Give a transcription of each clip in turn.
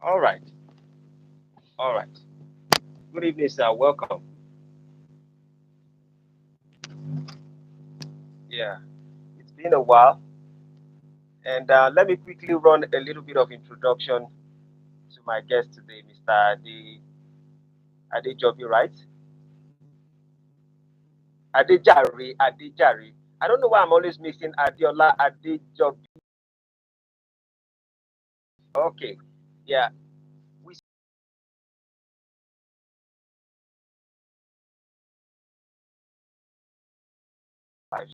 All right. All right. Good evening, sir. Welcome. Yeah, it's been a while. And let me quickly run a little bit of introduction to my guest today, Mr. Adejobi, right? Adejare, Adejare. I don't know why I'm always mixing Adiola, Adejobi. Okay. Yeah. We survived,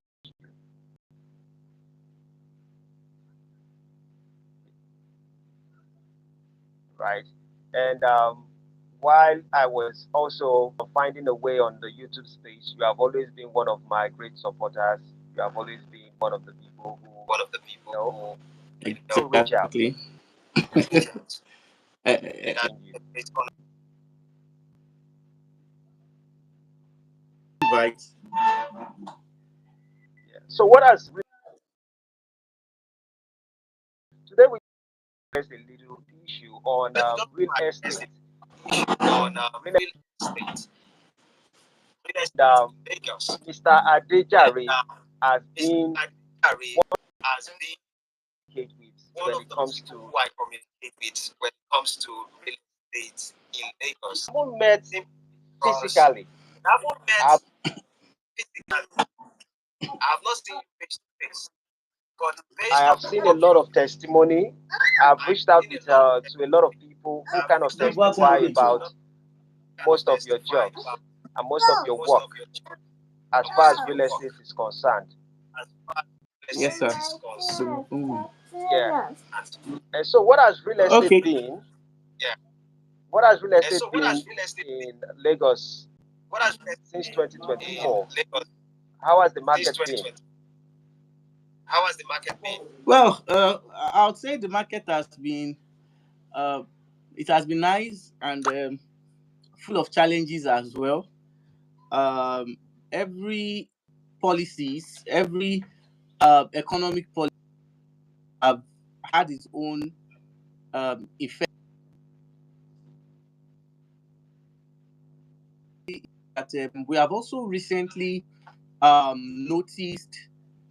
right? And while I was also finding a way on the YouTube space, you have always been one of my great supporters. You have always been one of the people who, you know, reach out Exactly. in you. Right. Yeah. So what has today we address a little issue on real estate. Real estate. Mr. Adejare has been engaged with when it comes to I haven't met physically. I've, I have seen a lot of testimony. I've reached out with to a lot of people who kind of testify about most of your jobs and most of your work as far as real estate is concerned. Yes, sir. Yeah. And so what has real estate Okay. been? What has real estate been in Lagos since 2024? How has the market been? Well, I would say the market has been, uh, it has been nice and full of challenges as well. Every policies, every economic policy have had its own effect. That we have also recently noticed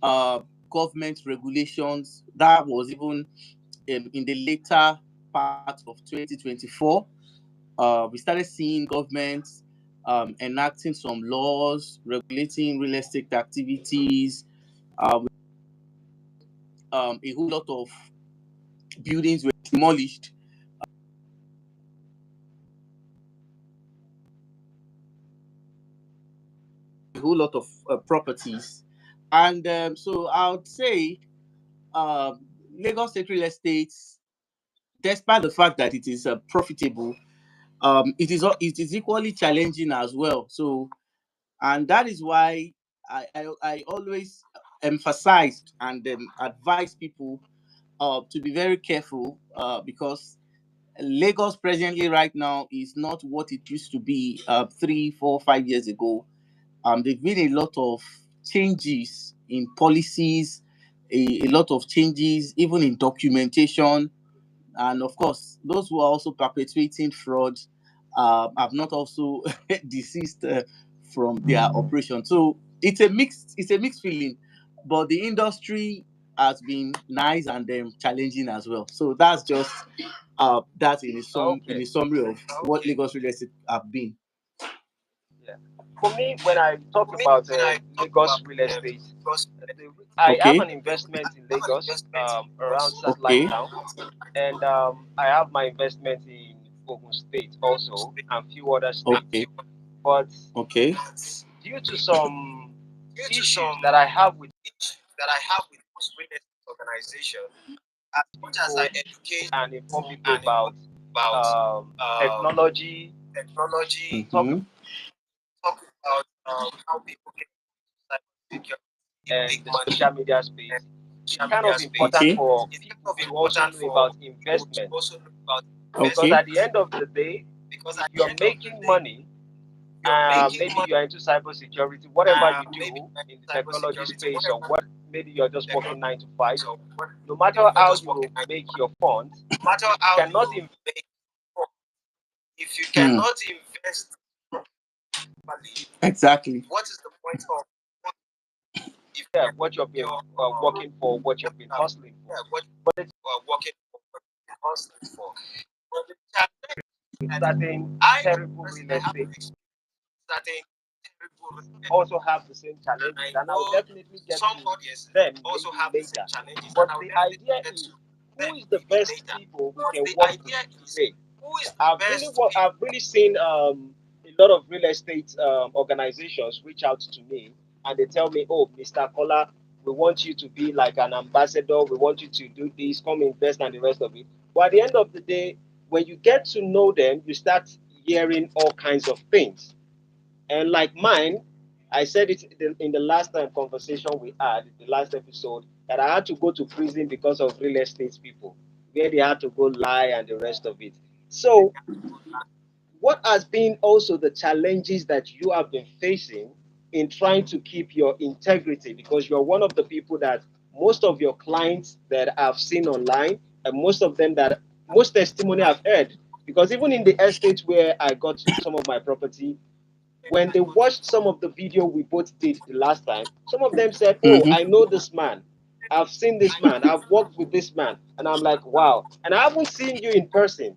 uh, government regulations that was even in the later part of 2024. We started seeing governments enacting some laws regulating real estate activities. A whole lot of buildings were demolished, a whole lot of properties. And so I would say uh, Lagos State real estate, despite the fact that it is profitable, it is equally challenging as well. So, and that is why I always emphasized and advise people to be very careful because Lagos presently right now is not what it used to be 3, 4, 5 years ago. There've been a lot of changes in policies, a lot of changes even in documentation, and of course, those who are also perpetuating fraud have not also desist from their operation. So it's a mixed feeling, but the industry has been nice and challenging as well. So that's just that in Okay. a summary of what Lagos real estate have been. Yeah. For me, when I talk about Lagos real estate, I have Okay. an investment in Lagos around Satellite Okay. Town, and I have my investment in Ogun State also, and few other states. Okay. But Okay. due to some issues that I have with people and inform people about technology, talk Mm-hmm. and the social media space, it's kind of important Okay. for people to also know about investment because Okay. at the end of the day, if you're making money, maybe you're into cybersecurity, whatever you do in the technology space or what maybe you're just working 9 to 5. No matter how you make your funds, you cannot if you cannot invest exactly, what is the point of if what you've been working for, what you've been hustling for. But it's working hustling for? But the challenge, with and certain I terrible personally real have estate certain terrible, also have the same and challenges, I and I'll know definitely get some to audiences them also maybe have the same later. challenges, and But I'll the definitely idea get is, to who them is the maybe best later. people we But can the work with idea is, today? who is the best people? I've really seen a lot of real estate organizations reach out to me, and they tell me, "Oh, Mr. Kola, we want you to be like an ambassador. We want you to do this, come invest, and the rest of it." But at the end of the day, when you get to know them, you start hearing all kinds of things. And like mine, I said it in the last time conversation we had, the last episode, that I had to go to prison because of real estate people, where they had to go lie and the rest of it. So, what has been also the challenges that you have been facing in trying to keep your integrity? Because you're one of the people that most of your clients that I've seen online, and most testimony I've heard, because even in the estate where I got some of my property, when they watched some of the video we both did the last time, some of them said, "Oh, I know this man. I've seen this man. I've worked with this man." And I'm like, "Wow." And I haven't seen you in person,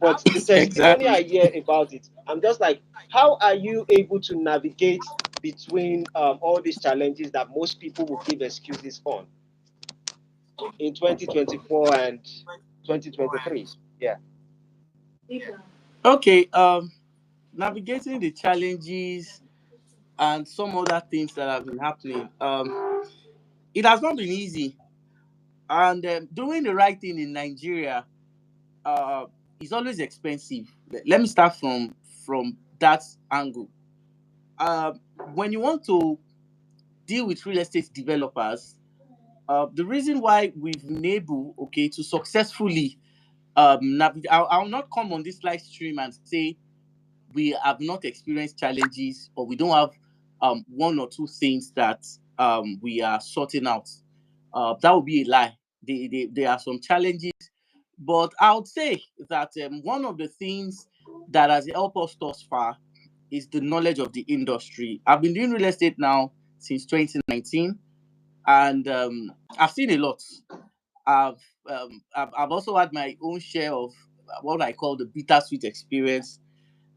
but the testimony Exactly. I hear about it, I'm just like, how are you able to navigate between all these challenges that most people will give excuses on in 2024 and 2023? Yeah. Okay. Navigating the challenges and some other things that have been happening. It has not been easy, and doing the right thing in Nigeria uh, is always expensive. Let me start from that angle. Um, when you want to deal with real estate developers, the reason why we've been able, okay, to successfully navigate. I'll not come on this live stream and say we have not experienced challenges or we don't have one or two things that we are sorting out. That would be a lie. There are some challenges, but I would say that one of the things that has helped us thus far is the knowledge of the industry. I've been doing real estate now since 2019, and I've seen a lot. I've, I've also had my own share of what I call the bittersweet experience,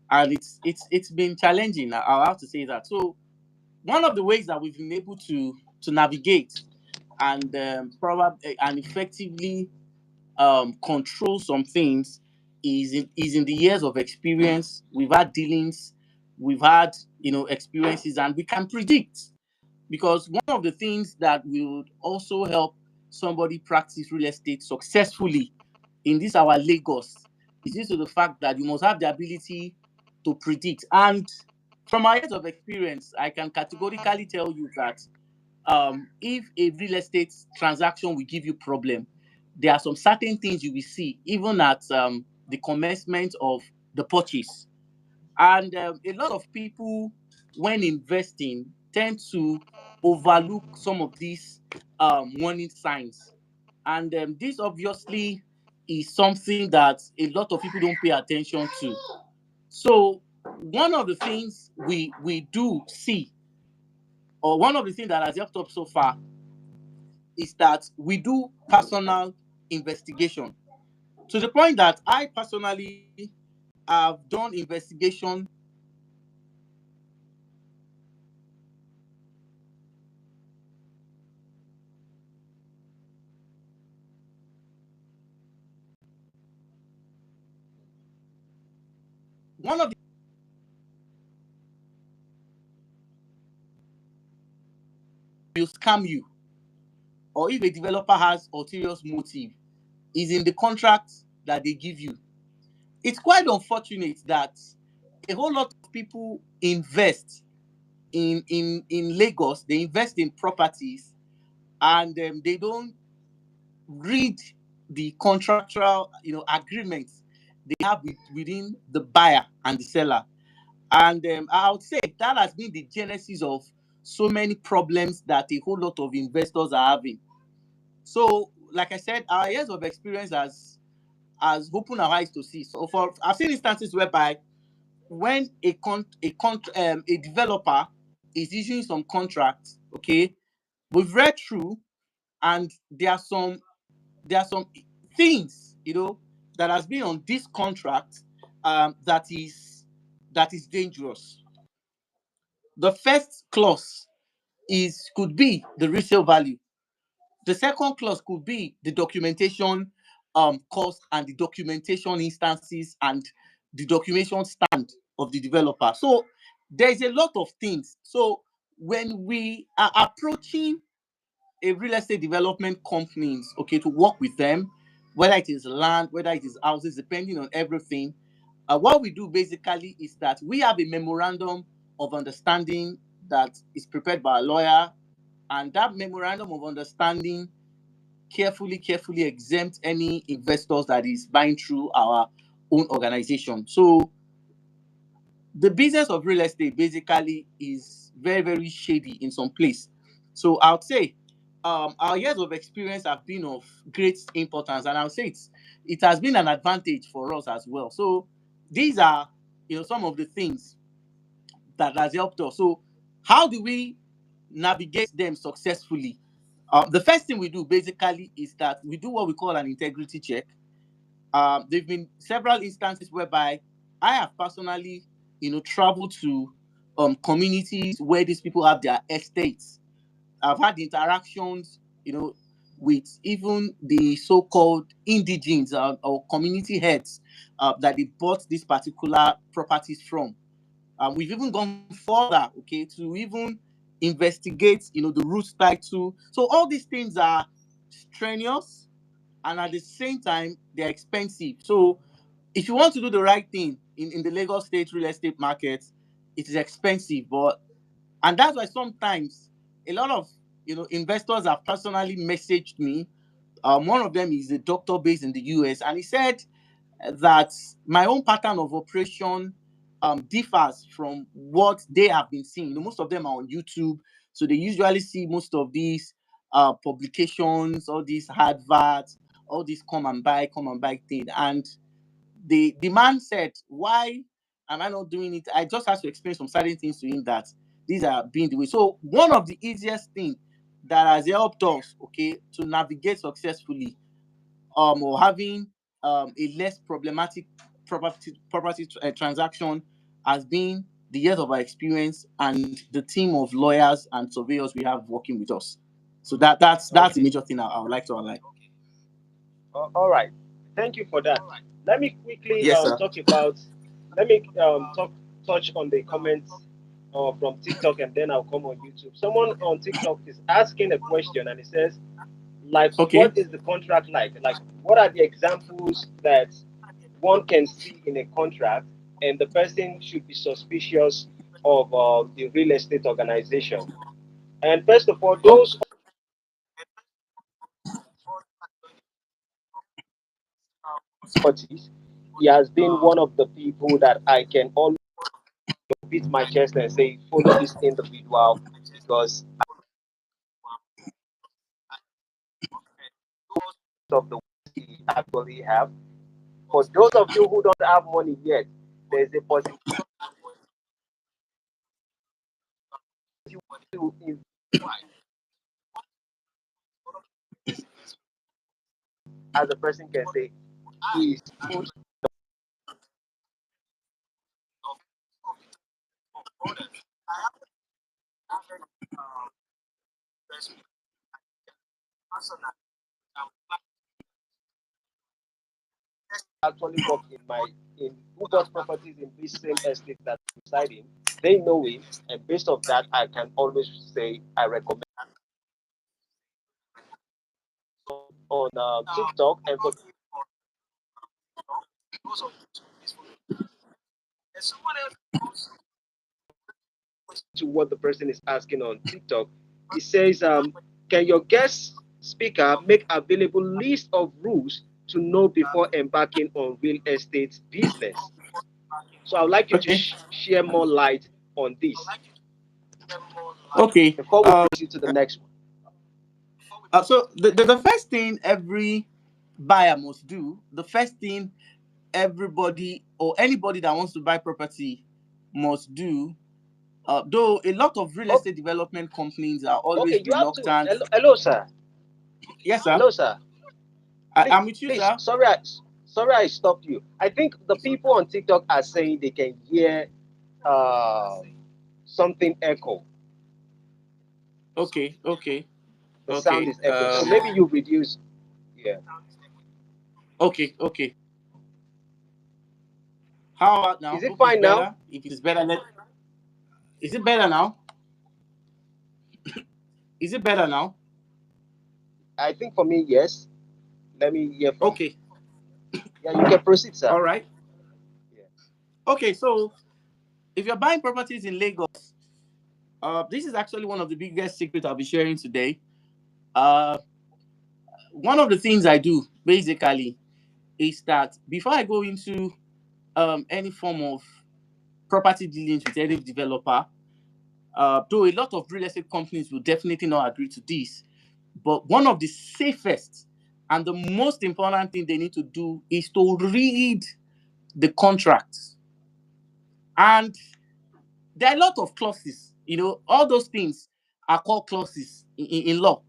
and it's been challenging. I'll have to say that. So one of the ways that we've been able to navigate and probably and effectively control some things is in the years of experience. We've had dealings, we've had experiences, and we can predict, because one of the things that will also help somebody practice real estate successfully in this our Lagos is due to the fact that you must have the ability to predict. And from my years of experience, I can categorically tell you that if a real estate transaction will give you problem, there are some certain things you will see even at the commencement of the purchase. And a lot of people, when investing, tend to overlook some of these warning signs. And this obviously is something that a lot of people don't pay attention to. So, one of the things we do see, or one of the things that has helped us so far, is that we do personal investigation, to the point that I personally have done investigation one of the will scam you, or if a developer has ulterior motive, is in the contract that they give you. It's quite unfortunate that a whole lot of people invest in Lagos. They invest in properties, and they don't read the contractual agreements they have within the buyer and the seller. And I would say that has been the genesis of so many problems that a whole lot of investors are having. So, like I said, our years of experience has opened our eyes to see. So, I've seen instances whereby when a developer is issuing some contracts, okay, we've read through, and there are some things, that has been on this contract, that is dangerous. The first clause could be the resale value. The second clause could be the documentation cost and the documentation instances and the documentation stand of the developer. So there's a lot of things. So when we are approaching a real estate development companies, okay, to work with them, whether it is land, whether it is houses, depending on everything, what we do basically is that we have a memorandum of understanding that is prepared by a lawyer, and that memorandum of understanding carefully exempt any investors that is buying through our own organization. So the business of real estate basically is very, very shady in some place. So I would say our years of experience have been of great importance, and I would say it has been an advantage for us as well. So these are some of the things that has helped us. So how do we navigate them successfully? The first thing we do basically is that we do what we call an integrity check. There've been several instances whereby I have personally, traveled to communities where these people have their estates. I've had interactions, with even the so-called indigenes, or community heads, that they bought these particular properties from. We've even gone further, okay, to even investigate, the root title. So all these things are strenuous, and at the same time they're expensive. So if you want to do the right thing in the Lagos State real estate market, it is expensive. And that's why sometimes a lot of investors have personally messaged me. One of them is a doctor based in the US, and he said that my own pattern of operation differs from what they have been seeing. Most of them are on YouTube, so they usually see most of these publications, all these adverts, all these come and buy thing. And the man said, "Why am I not doing it?" I just have to explain some certain things to him that these are being the way. So one of the easiest thing that has helped us, okay, to navigate successfully, or having a less problematic property transaction, has been the years of our experience and the team of lawyers and surveyors we have working with us. So that's the major thing I would like to highlight. All right. Thank you for that. Let me quickly Yes, sir. talk about. Let me touch on the comments from TikTok, and then I'll come on YouTube. Someone on TikTok is asking a question, and it says, like, Okay. what is the contract like? Like, what are the examples that one can see in a contract, and the person should be suspicious of the real estate organization? And first of all, Oh, those parties, he has been one of the people that I can always beat my chest and say, follow this individual because of the work he actually have. For those of you who don't have money yet, there's a possibility to invest as a person can say he is good actually work in who bought properties in this same estate that I'm residing. They know him, and based on that, I can always say I recommend on TikTok. And for to what the person is asking on TikTok, it says, can your guest speaker make available list of rules to know before embarking on real estate business? So I'd like you to okay. share more light on this. Okay. before we proceed to the next one. So the first thing every buyer must do, the first thing everybody or anybody that wants to buy property must do, though a lot of real Oh, estate development companies are always okay, you have to. reluctant. Hello, sir. Yes, sir. Hello, sir. Please, I'm with you, please. sir. Sorry, I stopped you. I think the people on TikTok are saying they can hear uh, something echo. Okay, okay, The sound okay. is echoing. So maybe you reduce. Yeah. Okay, okay. How about now? Is it Hope it's fine now? better. If it is better, is it better now? Is it better now? I think for me, yes. Let me hear from. Okay, Yeah, you can proceed, sir. all right. Yeah. Okay, so if you're buying properties in Lagos, this is actually one of the biggest secrets I'll be sharing today. Uh, one of the things I do basically is that before I go into any form of property dealings with any developer, though a lot of real estate companies will definitely not agree to this, but one of the safest and the most important thing they need to do is to read the contracts. And there are a lot of clauses, all those things are called clauses in law.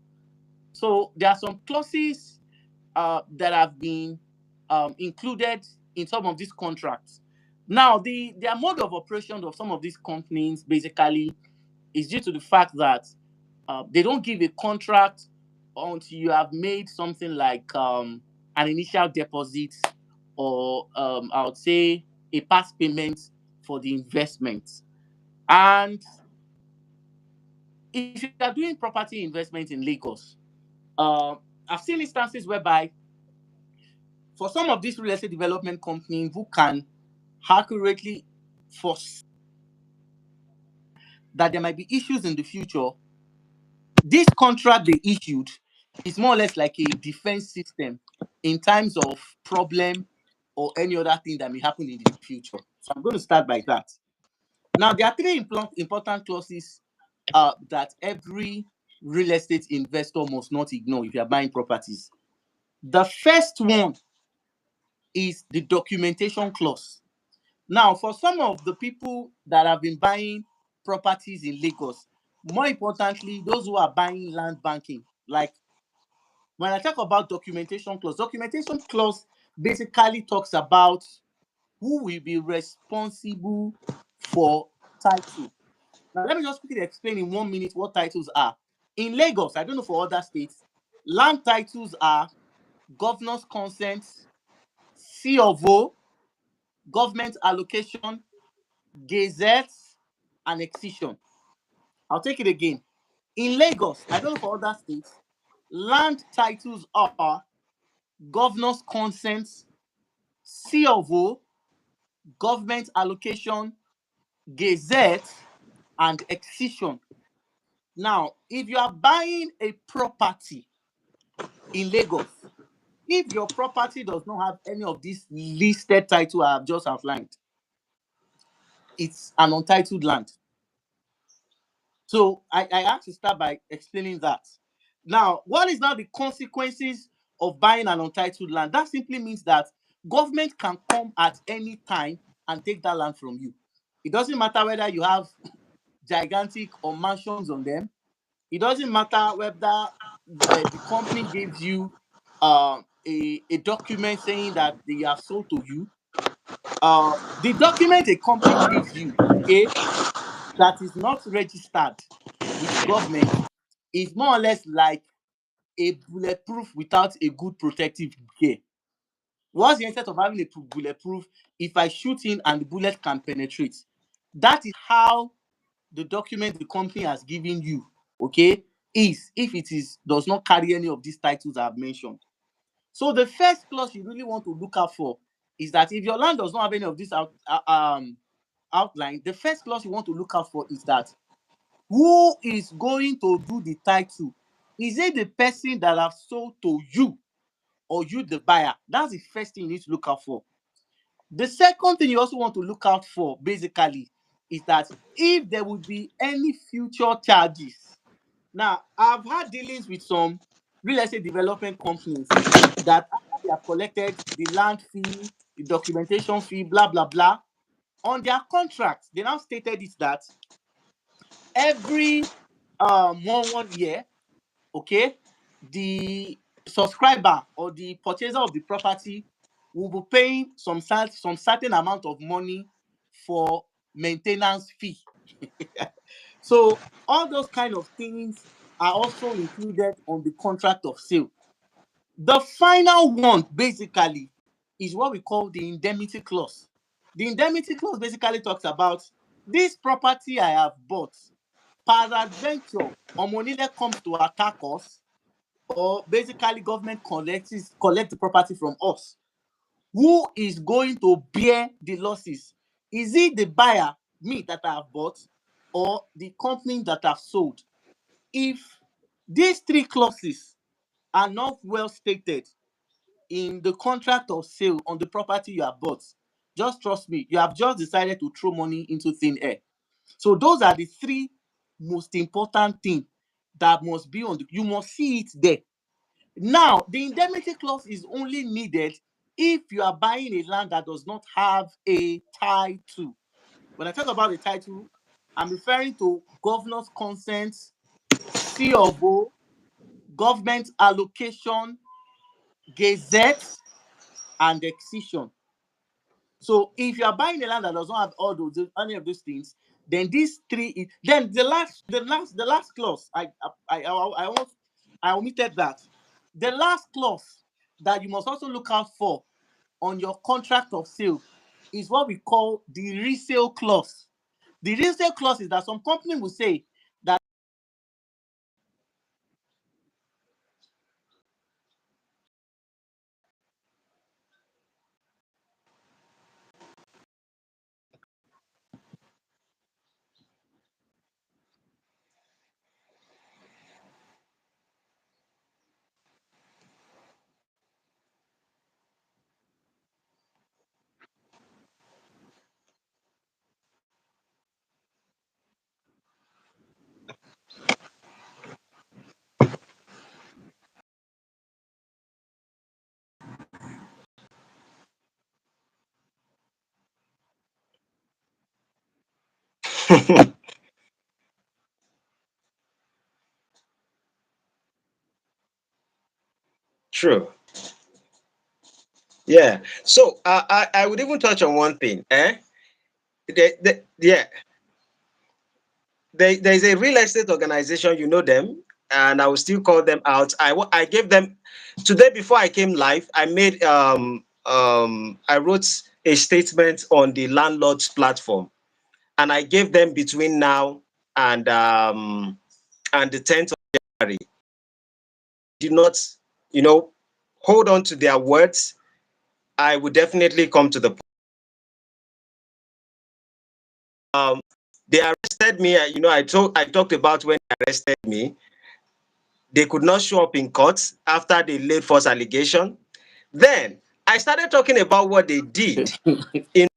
So there are some clauses that have been included in some of these contracts. Now, their mode of operation of some of these companies basically is due to the fact that they don't give a contract until you have made something like an initial deposit or I would say a past payment for the investment. And if you are doing property investment in Lagos, I've seen instances whereby for some of these real estate development companies who can accurately foresee that there might be issues in the future, this contract they issued is more or less like a defense system in times of problem or any other thing that may happen in the future. So I'm going to start by that. Now, there are three important clauses that every real estate investor must not ignore if you are buying properties. The first one is the documentation clause. Now, for some of the people that have been buying properties in Lagos, more importantly, those who are buying land banking, like when I talk about documentation clause basically talks about who will be responsible for title. Now, let me just quickly explain in 1 minute what titles are. In Lagos, I don't know for other states, land titles are governor's consent, C of O, government allocation, gazette, and excision. I'll take it again. In Lagos, I don't know for other states, land titles are governor's consent, C of O, government allocation, gazette, and excision. Now, if you are buying a property in Lagos, if your property does not have any of these listed title I have just outlined, it's an untitled land. So I have to start by explaining that. Now, what is now the consequences of buying an untitled land? That simply means that government can come at any time and take that land from you. It doesn't matter whether you have gigantic or mansions on them. It doesn't matter whether the company gives you a document saying that they are sold to you. The document a company gives you, okay, that is not registered with government is more or less like a bulletproof without a good protective gear. What's the instead of having a bulletproof? If I shoot in and the bullet can penetrate, that is how the document the company has given you, okay, is if it is does not carry any of these titles I have mentioned. So the first clause you really want to look out for is that if your land does not have any of this outline, the first clause you want to look out for is that who is going to do the title? Is it the person that have sold to you or you the buyer? That's the first thing you need to look out for. The second thing you also want to look out for basically is that if there would be any future charges. Now, I've had dealings with some real estate development companies that after they have collected the land fee, the documentation fee, blah, blah, blah, on their contract, they now stated it that every 1 year, okay, the subscriber or the purchaser of the property will be paying some certain amount of money for maintenance fee. So all those kind of things are also included on the contract of sale. The final one basically is what we call the indemnity clause. The indemnity clause basically talks about this property I have bought, peradventure Omonile comes to attack us, or basically government collect the property from us. Who is going to bear the losses? Is it the buyer, me that I have bought, or the company that I've sold? If these three clauses are not well stated in the contract of sale on the property you have bought, just trust me, you have just decided to throw money into thin air. So those are the three most important things that must be on the, you must see it there. Now, the indemnity clause is only needed if you are buying a land that does not have a title. When I talk about a title, I'm referring to governor's consent, C of O, government allocation, gazette, and excision. So if you are buying a land that does not have all those any of those things, then these three, then the last clause, I omitted that. The last clause that you must also look out for on your contract of sale is what we call the resale clause. The resale clause is that some company will say that True. Yeah. So I would even touch on one thing. Yeah. There's a real estate organization, you know them, and I will still call them out. I gave them today before I came live. I wrote a statement on the landlords platform, and I gave them between now and the 10th of January. Did not, you know, hold on to their words. I would definitely come to the they arrested me. I talked about when they arrested me. They could not show up in court after they laid false allegation. Then I started talking about what they did. In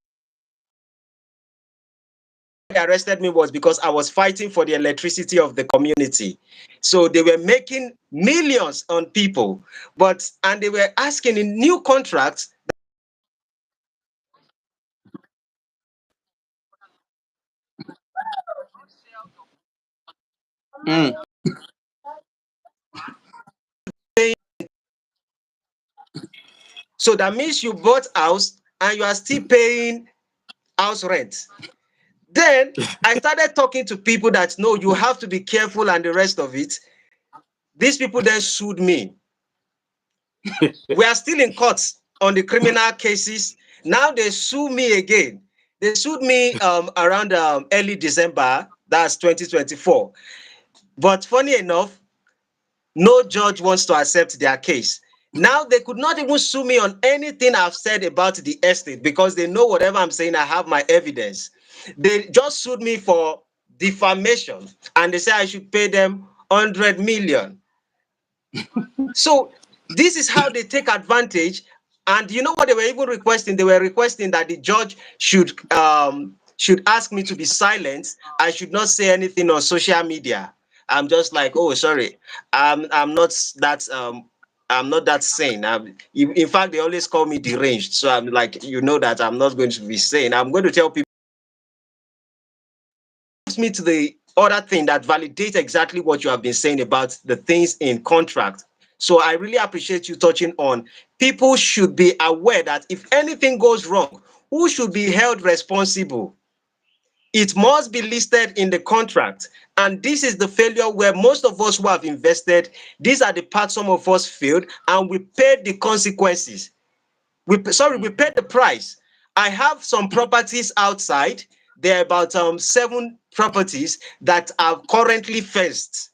they arrested me was because I was fighting for the electricity of the community. So they were making millions on people, and they were asking in new contracts. mm, So that means you bought house and you are still paying house rent. Then I started talking to people that no, you have to be careful and the rest of it. These people then sued me. We are still in courts on the criminal cases. Now they sue me again. They sued me around early December, that's 2024. But funny enough, no judge wants to accept their case. Now they could not even sue me on anything I've said about the estate because they know whatever I'm saying, I have my evidence. They just sued me for defamation and they say I should pay them 100 million. So this is how they take advantage. And you know what they were even requesting? They were requesting that the judge should should ask me to be silent, I should not say anything on social media. I'm just like, oh, sorry, I'm not that I'm not that sane. In fact, they always call me deranged. So I'm like, that I'm not going to be sane. I'm going to tell people. Me to the other thing that validates exactly what you have been saying about the things in contract. So I really appreciate you touching on people should be aware that if anything goes wrong, who should be held responsible? It must be listed in the contract. And this is the failure where most of us who have invested, these are the parts some of us failed, and we paid the consequences. We paid the price. I have some properties outside. There are about 7 properties that are currently fenced,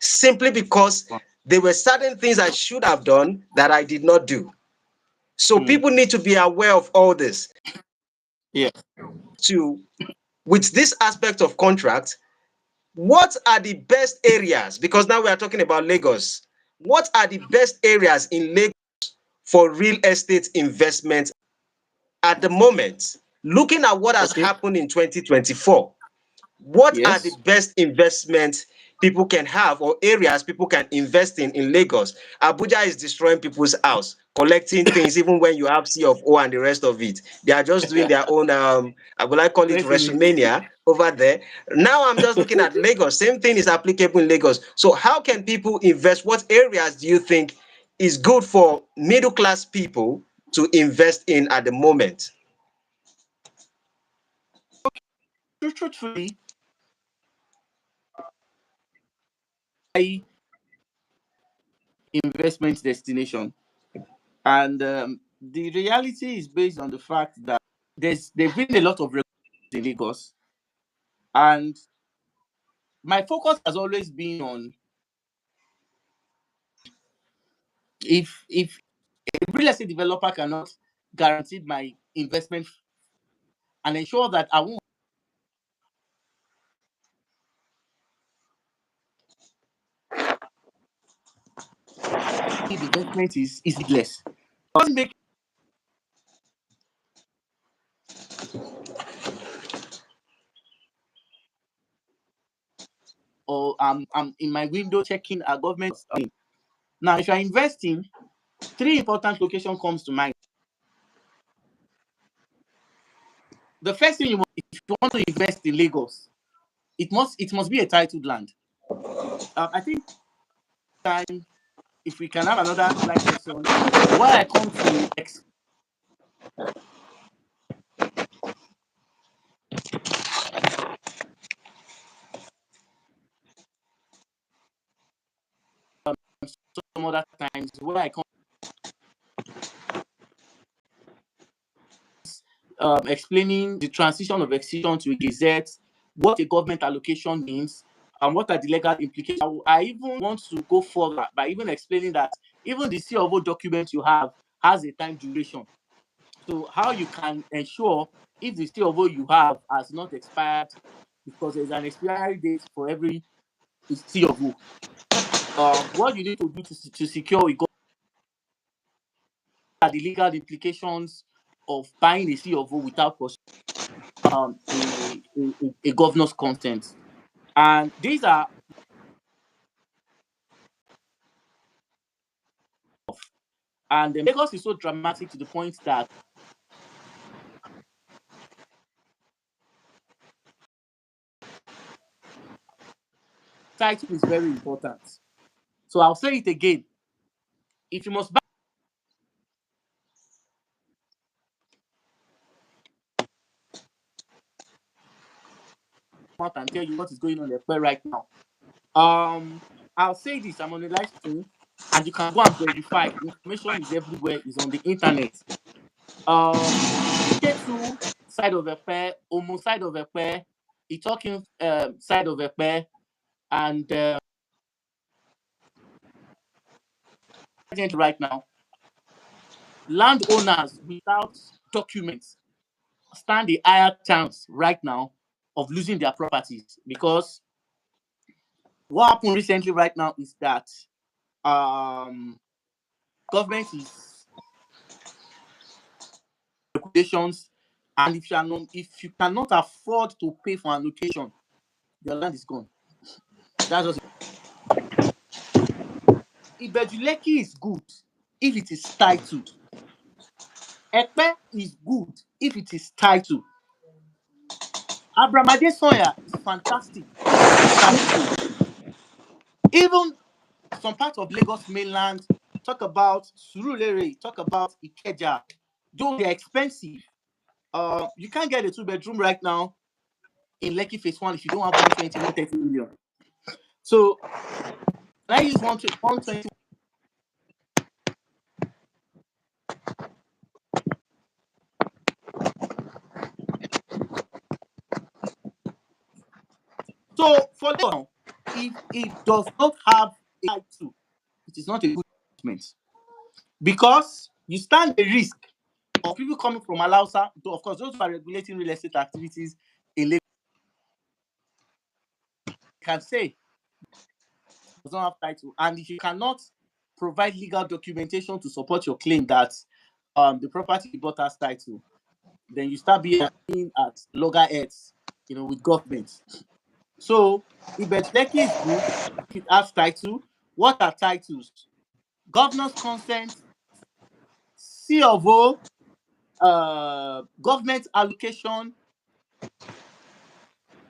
simply because there were certain things I should have done that I did not do. So people need to be aware of all this. Yeah. With this aspect of contract, what are the best areas? Because now we are talking about Lagos. What are the best areas in Lagos for real estate investment at the moment? Looking at what has happened in 2024, what are the best investments people can have, or areas people can invest in Lagos? Abuja is destroying people's house, collecting things, even when you have C of O and the rest of it. They are just doing their own, I would like call it WrestleMania over there. Now I'm just looking at Lagos. Same thing is applicable in Lagos. So how can people invest? What areas do you think is good for middle class people to invest in at the moment? Truthfully, investment destination, and the reality is based on the fact that there's been a lot of regulations in Lagos, and my focus has always been on if a real estate developer cannot guarantee my investment and ensure that I won't investment is less. Doesn't make or I'm in my window checking a government. Now, if you're investing, 3 important locations comes to mind. The first thing if you want to invest in Lagos, it must be a titled land. I think if we can have another slide session where I come to some other times where I come explaining the transition of excision to a gazette, what a government allocation means, and what are the legal implications. I even want to go further by even explaining that even the C of O document you have has a time duration. So how you can ensure if the C of O you have has not expired, because there's an expiry date for every C of O. What you need to do to secure a are the legal implications of buying a C of O without a governor's consent. And these are, and Lagos is so dramatic to the point that title is very important. So I'll say it again. If you must buy out and tell you what is going on there right now. I'll say this, I'm on a live stream and you can go and verify. Information is everywhere, is on the internet. Ketu side of a pair, Omo side of a pair, talking side of a pair, and right now, landowners without documents stand a higher chance right now of losing their properties, because what happened recently right now is that government is regulations And if you cannot afford to pay for an location, your land is gone. That's just Ibejuleki is good if it is titled. Epe is good if it is titled. Abramade Soya is fantastic if it is titled. Even some parts of Lagos mainland, talk about Surulere, talk about Ikeja, though they're expensive. You can't get a 2-bedroom right now in Lekki Phase 1 if you don't have 120, 130 million. So can I use 120? So for now, if it does not have a title, it is not a good investment because you stand a risk of people coming from Alausa. Though of course, those who are regulating real estate activities in Lagos can say does not have title, and if you cannot provide legal documentation to support your claim that the property you bought has title, then you start being at loggerheads, with government. So Ibejuleki is good if it has title. What are titles? Governor's consent, C of O, government allocation.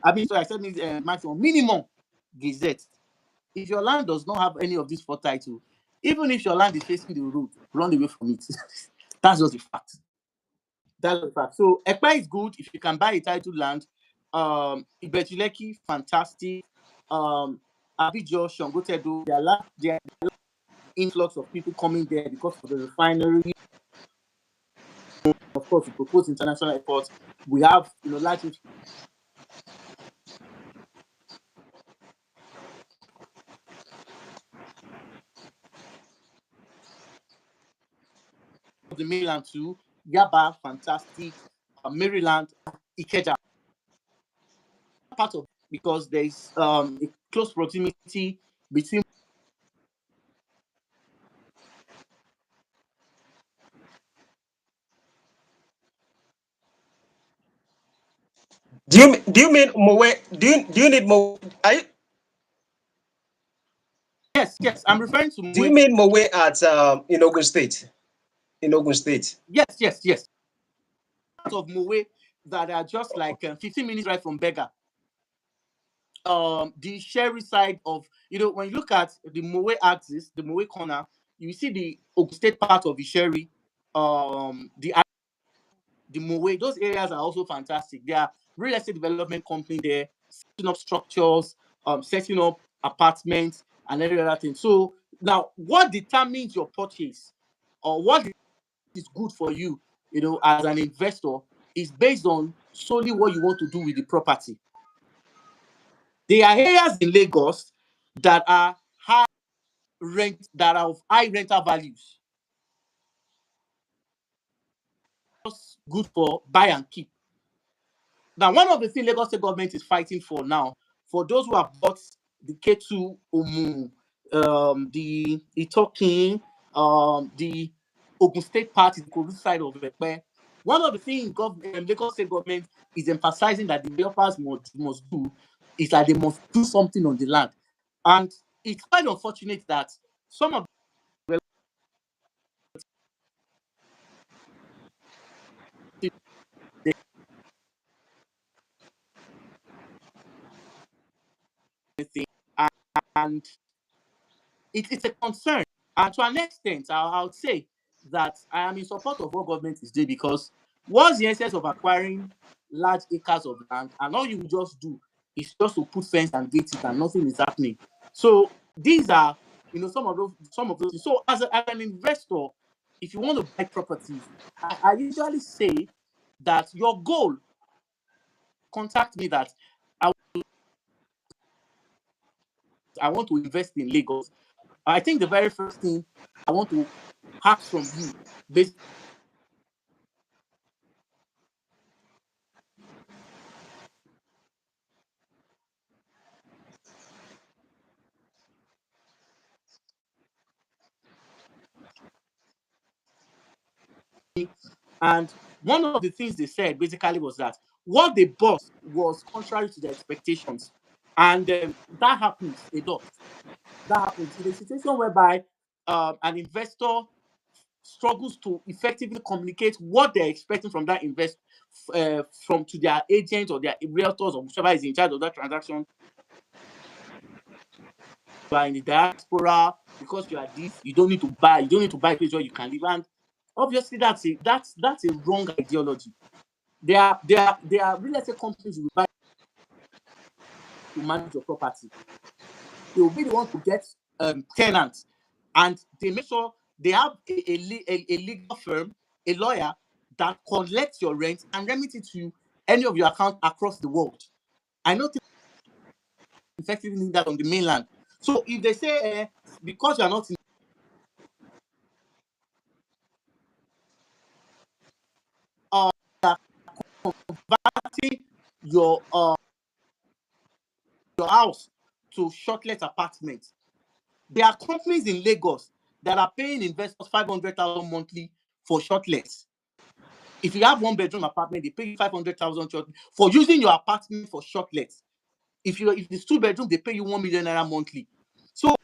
I said maximum, minimum gazette. If your land does not have any of these 4 titles, even if your land is facing the road, run away from it. That's just the fact. That's the fact. So Ekpa is good if you can buy a titled land. Ibejuleki, fantastic. Abijo, Shangotedo, there are influx of people coming there because of the refinery. Of course, we propose international airports. We have, large of the mainland too. Yaba, fantastic. Maryland, Ikeja, part of because there is a close proximity between. Do you mean Mowe? Do you need Mowe? Yes, I'm referring to Do you Moe. mean Mowe at in Ogun State? In Ogun State. Yes. Part of Moe that are just like 15 minutes right from Bega. The Sherry side of, when you look at the Moe axis, the Moe corner, you see the Ogun State part of the Sherry, the Moe. Those areas are also fantastic. There are real estate development company there, setting up structures, setting up apartments, and every other thing. So now, what determines your purchase, or what is good for you, as an investor, is based on solely what you want to do with the property. There are areas in Lagos that are that are of high rental values. Just good for buy and keep. Now, one of the things Lagos State government is fighting for now, for those who have bought the K2 Omu, the Itokin, the Ogun State Party, the Kogi side of Ekpe, one of the things Lagos State government is emphasizing that the developers must do is that they must do something on the land. And it's quite unfortunate that some of the thing, and it's a concern. And to an extent, I would say that I am in support of what government is doing, because what's the essence of acquiring large acres of land and all you just do is just to put fence and gate it and nothing is happening? So these are, some of those things. So as an investor, if you want to buy properties, I usually say that your goal, contact me that I, I want to invest in Lagos. I think the very first thing I want to ask from you, based and one of the things they said basically was that what they bought was contrary to their expectations. And that happens a lot. That happens in a situation whereby an investor struggles to effectively communicate what they're expecting from that from to their agents or their realtors or whichever is in charge of that transaction. You are in the diaspora because you are this, you don't need to buy a place where you can live. And obviously that's a wrong ideology. There are real estate companies who will buy to manage your property. They will be the one to get tenants, and they make sure they have a legal firm, a lawyer that collects your rent and remit it to any of your accounts across the world. I know effectively need that on the mainland. So if they say because you are not in converting your house to short-let apartments, there are companies in Lagos that are paying investors 500,000 monthly for short-lets. If you have one bedroom apartment, they pay you 500,000 for using your apartment for short-lets. If it's 2 bedroom, they pay you 1 million naira monthly. So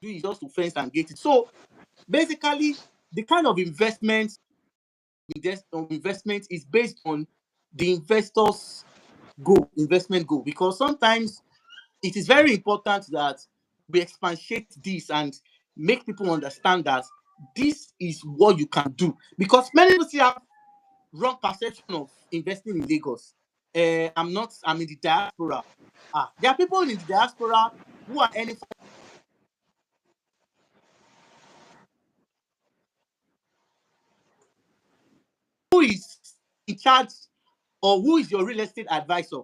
do is just to fence and gate it. So basically, the kind of investment is based on the investor's investment goal, because sometimes it is very important that we expatiate this and make people understand that this is what you can do, because many people still have wrong perception of investing in Lagos. I'm in the diaspora. There are people in the diaspora who are earning who is in charge, or who is your real estate advisor?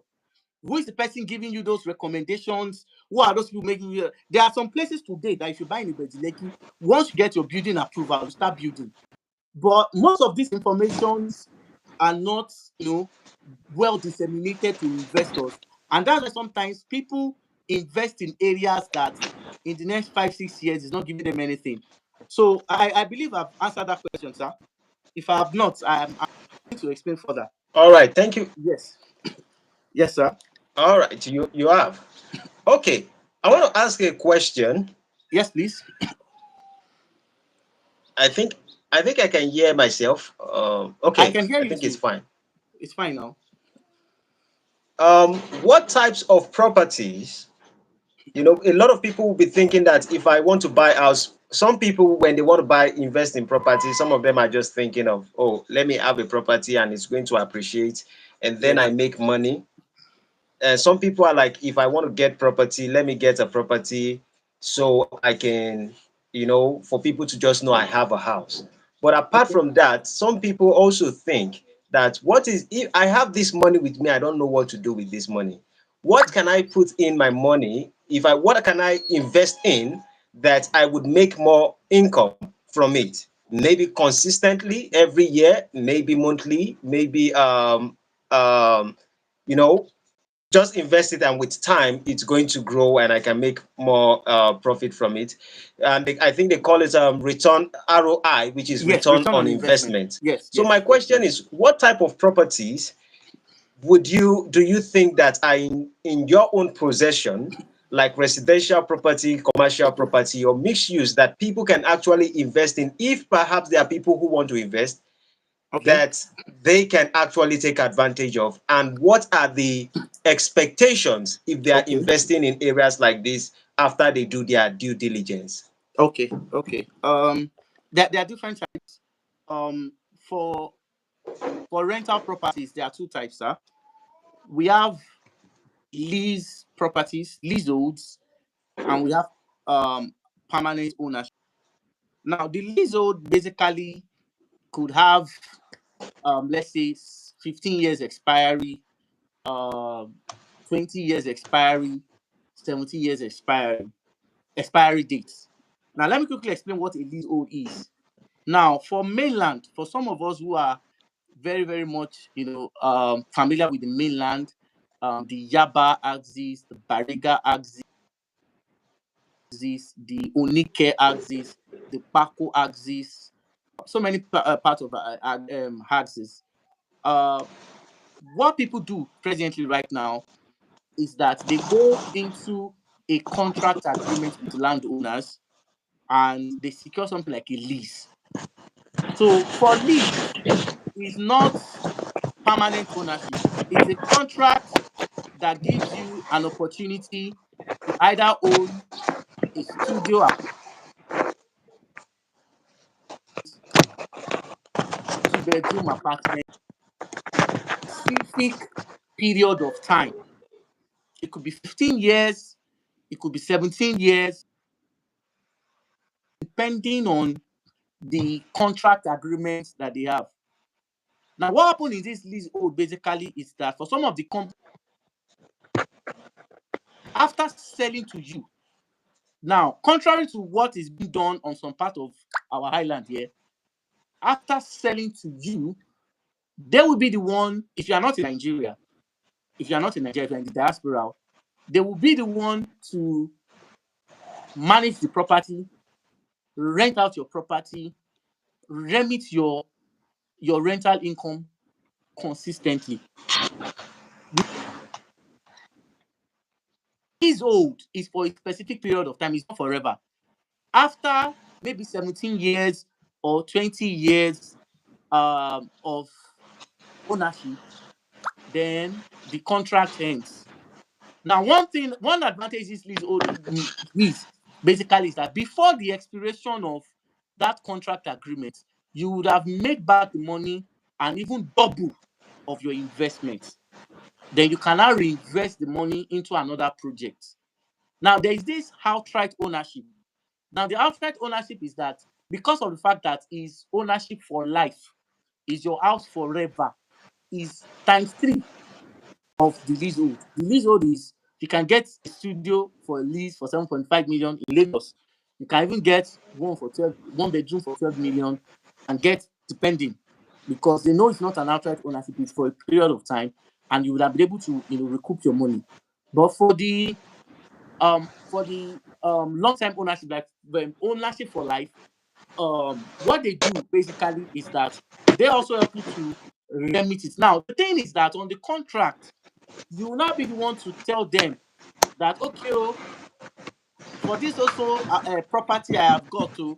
Who is the person giving you those recommendations? Who are those people making you? There are some places today that if you buy in Ibejileki, once you get your building approval, you start building. But most of these informations are not, well disseminated to investors, and that's why sometimes people invest in areas that in the next 5-6 years is not giving them anything. So I believe I've answered that question, sir. If I have not, I'm going to explain further. All right, thank you. Yes. Yes, sir. All right, you have. Okay, I want to ask a question. Yes, please. I think I can hear myself. I Okay, can hear I you think it's too. fine. It's fine now. What types of properties? A lot of people will be thinking that if I want to buy a house, some people when they want to invest in property, some of them are just thinking of, oh, let me have a property and it's going to appreciate, and then Yeah. I make money. Some people are like, if I want to get property, let me get a property so I can, for people to just know I have a house. But apart Okay. from that, some people also think that what is if I have this money with me, I don't know what to do with this money. What can I put in my money? What can I invest in that I would make more income from it? Maybe consistently every year, maybe monthly, maybe you know just invest it, and with time it's going to grow and I can make more profit from it. And I think they call it return ROI, which is Yes, return return on on investment. investment. Yes, So my yes, yes, question sir. is, what type of properties do you think that are in your own possession, like residential property, commercial Okay. property, or mixed use, that people can actually invest in, if perhaps there are people who want to invest, Okay. that they can actually take advantage of? And what are the expectations if they are Okay. investing in areas like this after they do their due diligence? Okay. Okay. There are different types. Um, for rental properties, there are two types, sir. We have lease properties, leaseholds, and we have permanent ownership. Now, the leasehold basically could have let's say 15 years expiry, um 20 years expiry, 17 years expiry dates. Now, let me quickly explain what a leasehold is. Now, for mainland, for some of us who are very, very much, familiar with the mainland, the Yaba axis, the Bariga axis, axis, the Onike axis, the Paco axis, so many parts of axis. What people do presently right now is that they go into a contract agreement with landowners and they secure something like a lease. So for lease, it's not permanent ownership. It's a contract that gives you an opportunity to either own a studio, two-bedroom apartment, specific period of time. It could be 15 years, it could be 17 years, depending on the contract agreements that they have. Now, what happened in this leasehold basically is that for some of the companies, after selling to you, now, contrary to what is being done on some part of our island here, after selling to you, they will be the one, if you are not in Nigeria, if you are in the diaspora, they will be the one to manage the property, rent out your property, remit your rental income consistently. Leasehold is for a specific period of time, it's not forever. After maybe 17 years or 20 years of ownership, then the contract ends. Now, one advantage this leasehold is basically is that before the expiration of that contract agreement, you would have made back the money and even double of your investment. Then you can now reinvest the money into another project. Now, there is this outright ownership. Now, the outright ownership is that because of the fact that is ownership for life, is your house forever, is ×3 of the leasehold. The leasehold is you can get a studio for a lease for 7.5 million in Lagos. You can even get one bedroom for 12 million and get depending, because they know it's not an outright ownership, it's for a period of time and you would have been able to recoup your money. But for the long-term ownership, like ownership for life, what they do basically is that they also help you to remit it. Now, the thing is that on the contract, you will not be the one to tell them that, okay, for this also property I have gotten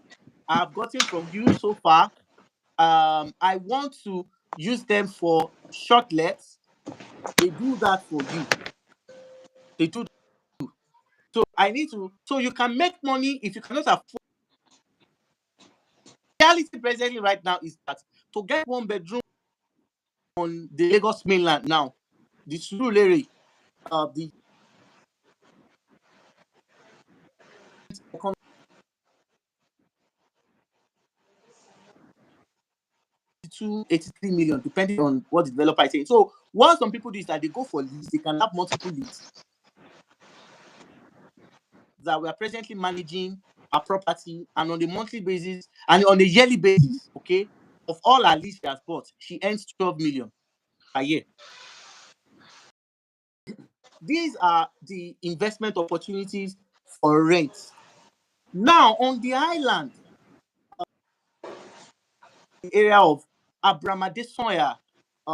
from you so far, I want to use them for short lets. They do that for you. They do that. So so you can make money if you cannot afford. The reality presently right now is that to get one bedroom on the Lagos mainland now, the Surulere, the 83 million, depending on what the developer is saying. So what some people do is that they go for lease, they can have multiple leads that we are presently managing our property, and on a monthly basis and on a yearly basis, okay, of all our leads she has bought, she earns 12 million a year. These are the investment opportunities for rent. Now, on the island, the area of Abramadesoya,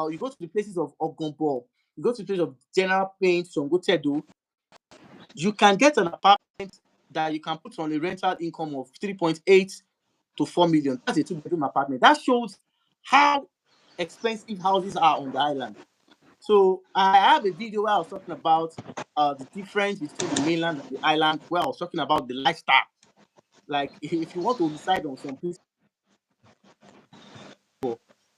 you go to the places of Ogombo, you go to the place of General Paint, Songotedo, you can get an apartment that you can put on a rental income of 3.8 to 4 million. That's a 2-bedroom apartment. That shows how expensive houses are on the island. So I have a video where I was talking about the difference between the mainland and the island, where I was talking about the lifestyle. Like if you want to reside on some place,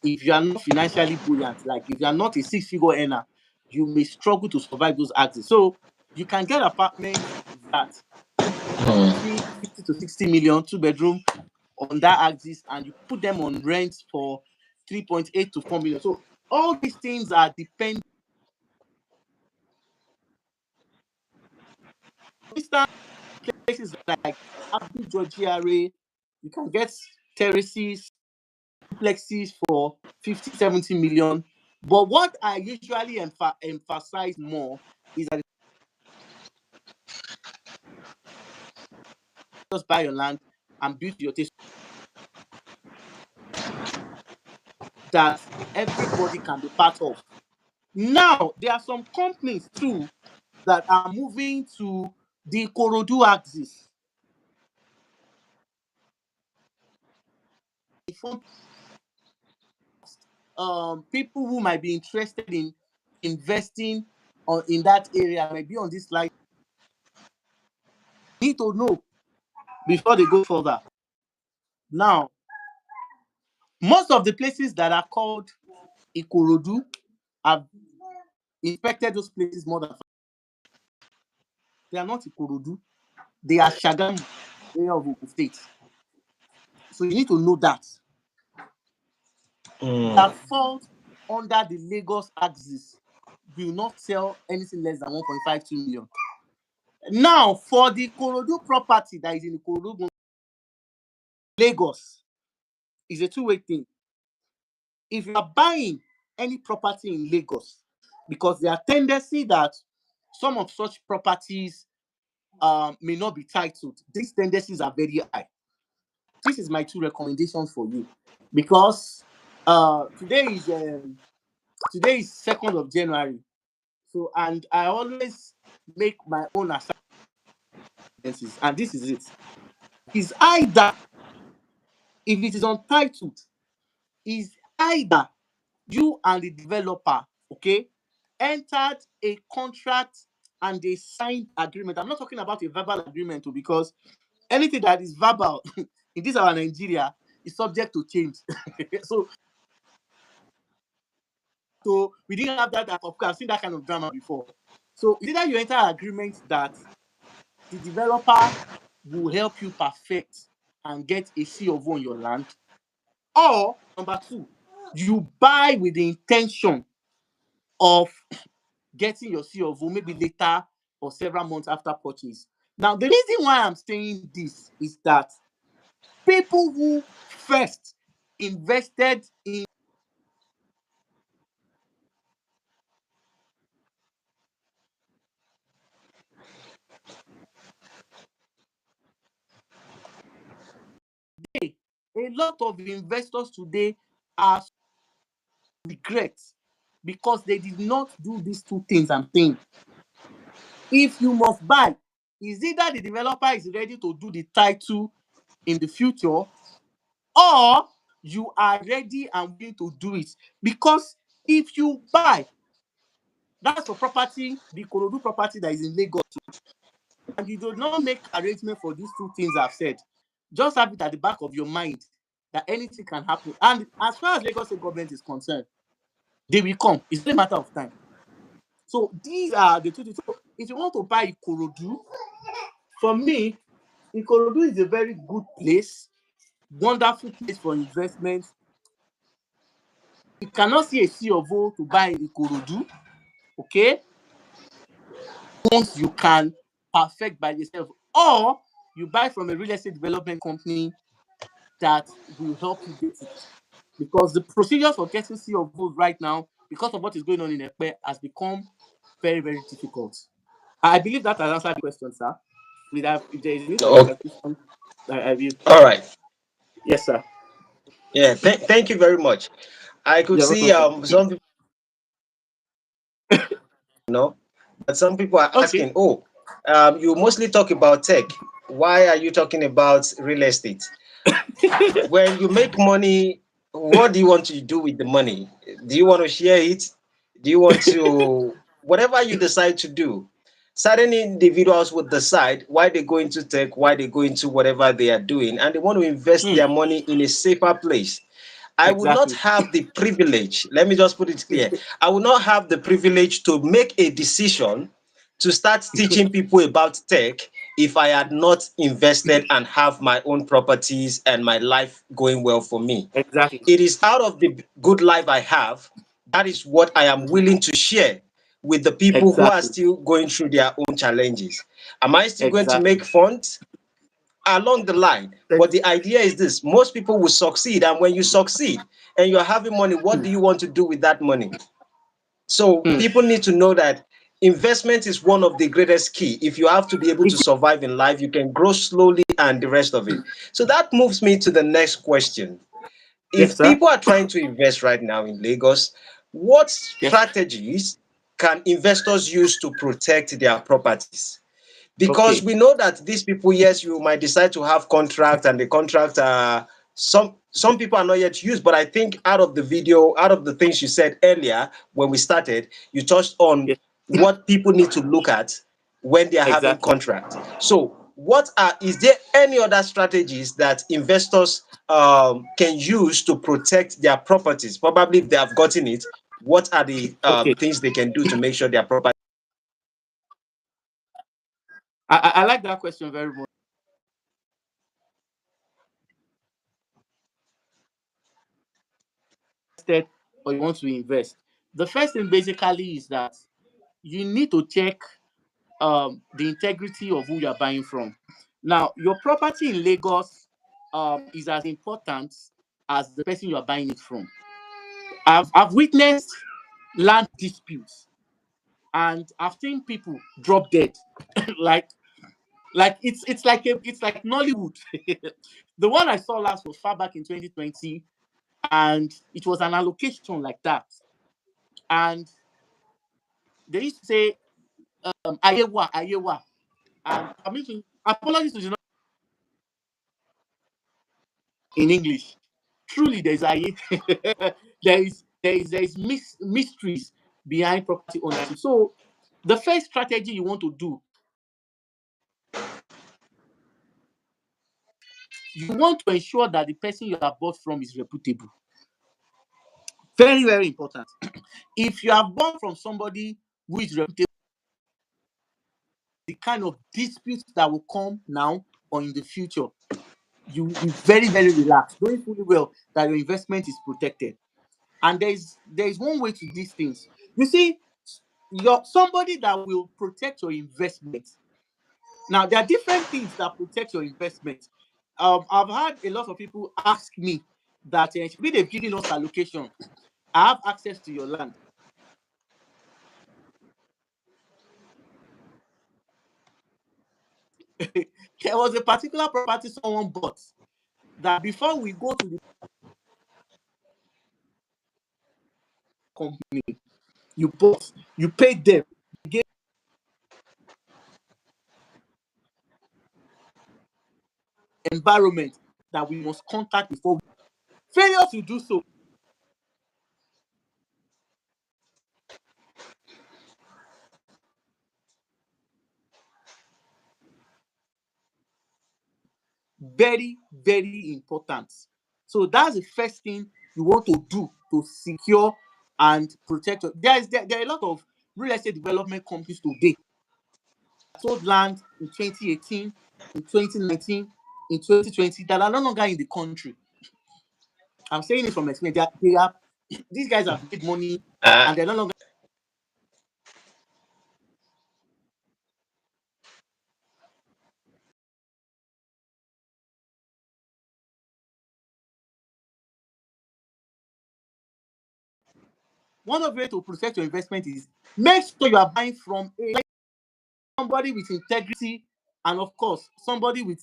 if you are not financially buoyant, like if you are not a 6-figure earner, you may struggle to survive those axes. So you can get apartments that between 50 to 60 million, 2-bedroom on that axis, and you put them on rent for 3.8 to 4 million. So all these things are dependent. For instance, places like Abu GRA, you can get terraces, duplexes for 50, 70 million. But what I usually emphasize more is that just buy your land and build your taste that everybody can be part of. Now, there are some companies too that are moving to the Ikorodu axis. People who might be interested in investing in that area might be on this slide. Need to know before they go further. Now, most of the places that are called Ikorodu, I've inspected those places more than 5. They are not Ikorodu. They are Shagamu, area of Ogun State. So you need to know that. That falls under the Lagos axis will not sell anything less than 1.52 million. Now, for the Ikorodu property that is in Ikorodu, Lagos, is a two-way thing. If you are buying any property in Lagos, because there are tendency that some of such properties may not be titled, these tendencies are very high. This is my 2 recommendations for you, because today is 2nd of January. So, and I always make my own assignments, and this is it. Is either, if it is untitled, is either you and the developer, okay, entered a contract and a signed agreement. I'm not talking about a verbal agreement, because anything that is verbal in this our Nigeria is subject to change. so we didn't have that. I've seen that kind of drama before. So either you enter an agreement that the developer will help you perfect and get a C of O on your land, or number 2, you buy with the intention of getting your C of O maybe later or several months after purchase. Now, the reason why I'm saying this is that people who first invested in a lot of investors today are regret because they did not do these 2 things I'm saying. If you must buy, is either the developer is ready to do the title in the future, or you are ready and willing to do it. Because if you buy, that's for property, the Ikorodu property that is in Lagos, and you do not make arrangement for these 2 things I've said, just have it at the back of your mind that anything can happen. And as far as Lagos State government is concerned, they will come. It's only a matter of time. So these are the 2 things. So if you want to buy Ikorodu, for me, Ikorodu is a very good place, wonderful place for investment. You cannot see a C of O to buy in Ikorodu, okay? Once you can perfect by yourself, or you buy from a real estate development company that will help you get it. Because the procedures for getting C of O right now, because of what is going on in Ekpe, has become very, very difficult. I believe that has answered the question, sir. If there is need for clarification, I will. All right. Yes, sir. Yeah. Thank you very much. I could You're see welcome, sir. some people, but some people are asking, you mostly talk about tech. Why are you talking about real estate? When you make money, what do you want to do with the money? Do you want to share it? Do you want to, whatever you decide to do? Certain individuals would decide why they go into tech, why they go into whatever they are doing, and they want to invest their money in a safer place. I would not Exactly. have the privilege, let me just put it clear. I would not have the privilege to make a decision to start teaching people about tech if I had not invested and have my own properties and my life going well for me. Exactly. It is out of the good life I have, that is what I am willing to share with the people who are still going through their own challenges. Am I still going to make funds along the line? But the idea is this: most people will succeed, and when you succeed and you're having money, what do you want to do with that money? So people need to know that investment is one of the greatest key. If you have to be able to survive in life, you can grow slowly and the rest of it. So that moves me to the next question. Yes, If sir. people are trying to invest right now in Lagos, what Yes. strategies can investors use to protect their properties? Because Okay. we know that these people, yes, you might decide to have contract, and the contract some people are not yet used. But I think out of the video, out of the things you said earlier when we started, you touched on Yes. what people need to look at when they are having Exactly. contract. So what are is there any other strategies that investors can use to protect their properties? Probably if they have gotten it, what are the Okay. things they can do to make sure their property? I like that question very much. Or you want to invest. The first thing basically is that you need to check the integrity of who you are buying from. Now, your property in Lagos is as important as the person you are buying it from. I've witnessed land disputes, and I've seen people drop dead. like it's like Nollywood. The one I saw last was far back in 2020, and it was an allocation like that. And they used to say Ayewa, Ayewa. And permission, apologies to the in English. Truly, there's Aye. there is mysteries behind property ownership. So the first strategy you want to do, you want to ensure that the person you have bought from is reputable. Very, very important. If you have bought from somebody who is reputable, the kind of disputes that will come now or in the future, you will be very, very relaxed, knowing fully well that your investment is protected. And there is one way to these things. You see, your somebody that will protect your investment. Now, there are different things that protect your investment. I've had a lot of people ask me that they've given us allocation. I have access to your land. There was a particular property someone bought that before we go to the company, you bought, you paid them, you gave environment that we must contact before failure to do so. Very, very important. So that's the first thing you want to do to secure and protect your. There are a lot of real estate development companies today that sold land in 2018, in 2019, in 2020 that are no longer in the country. I'm saying it from experience. They are these guys have made money Uh, and they're no longer. One of the ways to protect your investment is make sure you are buying from somebody with integrity and of course somebody with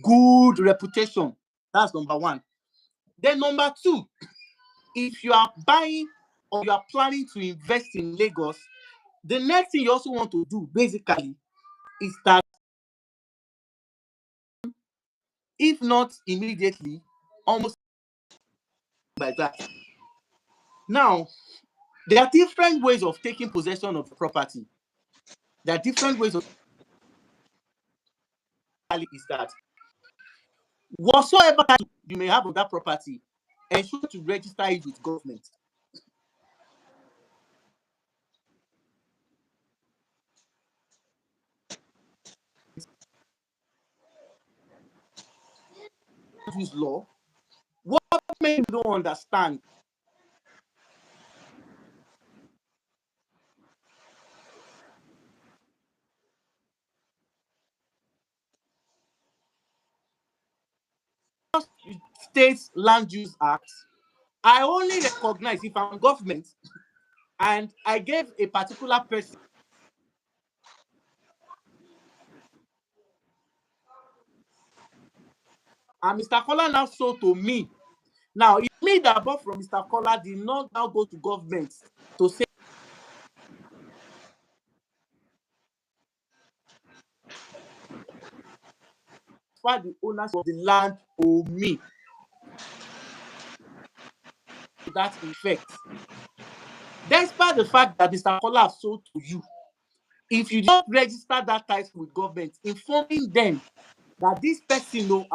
good reputation. That's number one. Then number two, if you are buying or you are planning to invest in Lagos, the next thing you also want to do basically is that if not immediately, almost like that. Now, there are different ways of taking possession of the property. There are different ways of is that whatsoever you may have on that property, ensure to register it with government. Use law. What many people don't understand states land use act. I only recognize if I'm government and I gave a particular person and Mr. Kola now sold to me. Now, if me that bought from Mr. Kola did not now go to government to say the owners of the land owe me to that effect. Despite the fact that Mr. Kola sold to you, if you don't register that title with government, informing them that this person know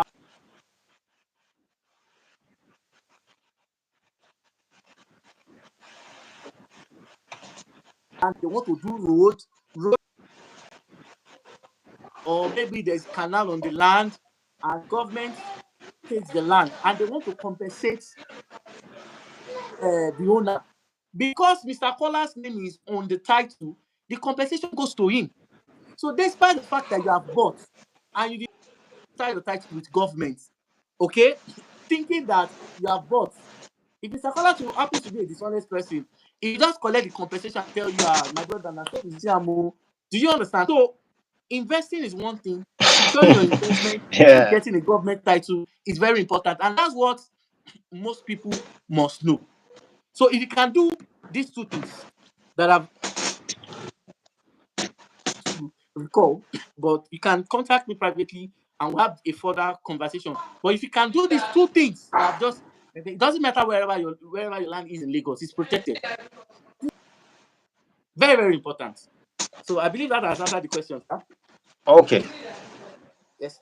and they want to do road, or maybe there's canal on the land and government takes the land and they want to compensate the owner. Because Mr. Kola's name is on the title, the compensation goes to him. So despite the fact that you have bought and you didn't sign the title with government, okay, thinking that you have bought, if Mr. Kola happens to be a dishonest person, he just collect the compensation and tell you, my brother, do you understand? So investing is one thing, securing your investment through Yeah. getting a government title is very important, and that's what most people must know. So if you can do these two things that I've to recall, but you can contact me privately and we'll have a further conversation. But if you can do these two things that I've just, it doesn't matter wherever your land is in Lagos, it's protected. Very, very important. So I believe that has answered the question, sir. Okay. Yes.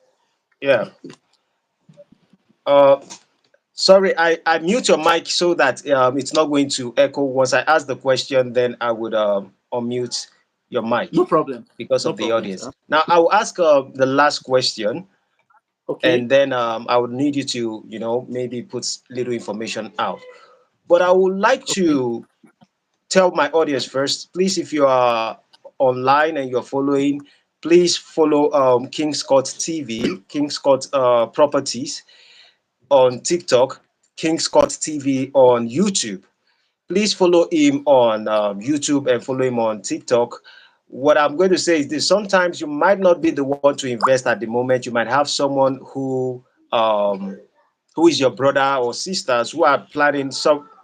Yeah. Uh, Sorry, I mute your mic so that it's not going to echo. Once I ask the question, then I would unmute your mic No problem. because No of the problem, audience. sir. Now, I will ask the last question, Okay. and then I would need you to, maybe put little information out. But I would like Okay. to tell my audience first, please, if you are online and you're following, please follow King Scott TV, King Scott Properties on TikTok, King Scott TV on YouTube. Please follow him on YouTube and follow him on TikTok. What I'm going to say is this: sometimes you might not be the one to invest at the moment. You might have someone um, who is your brother or sisters who are planning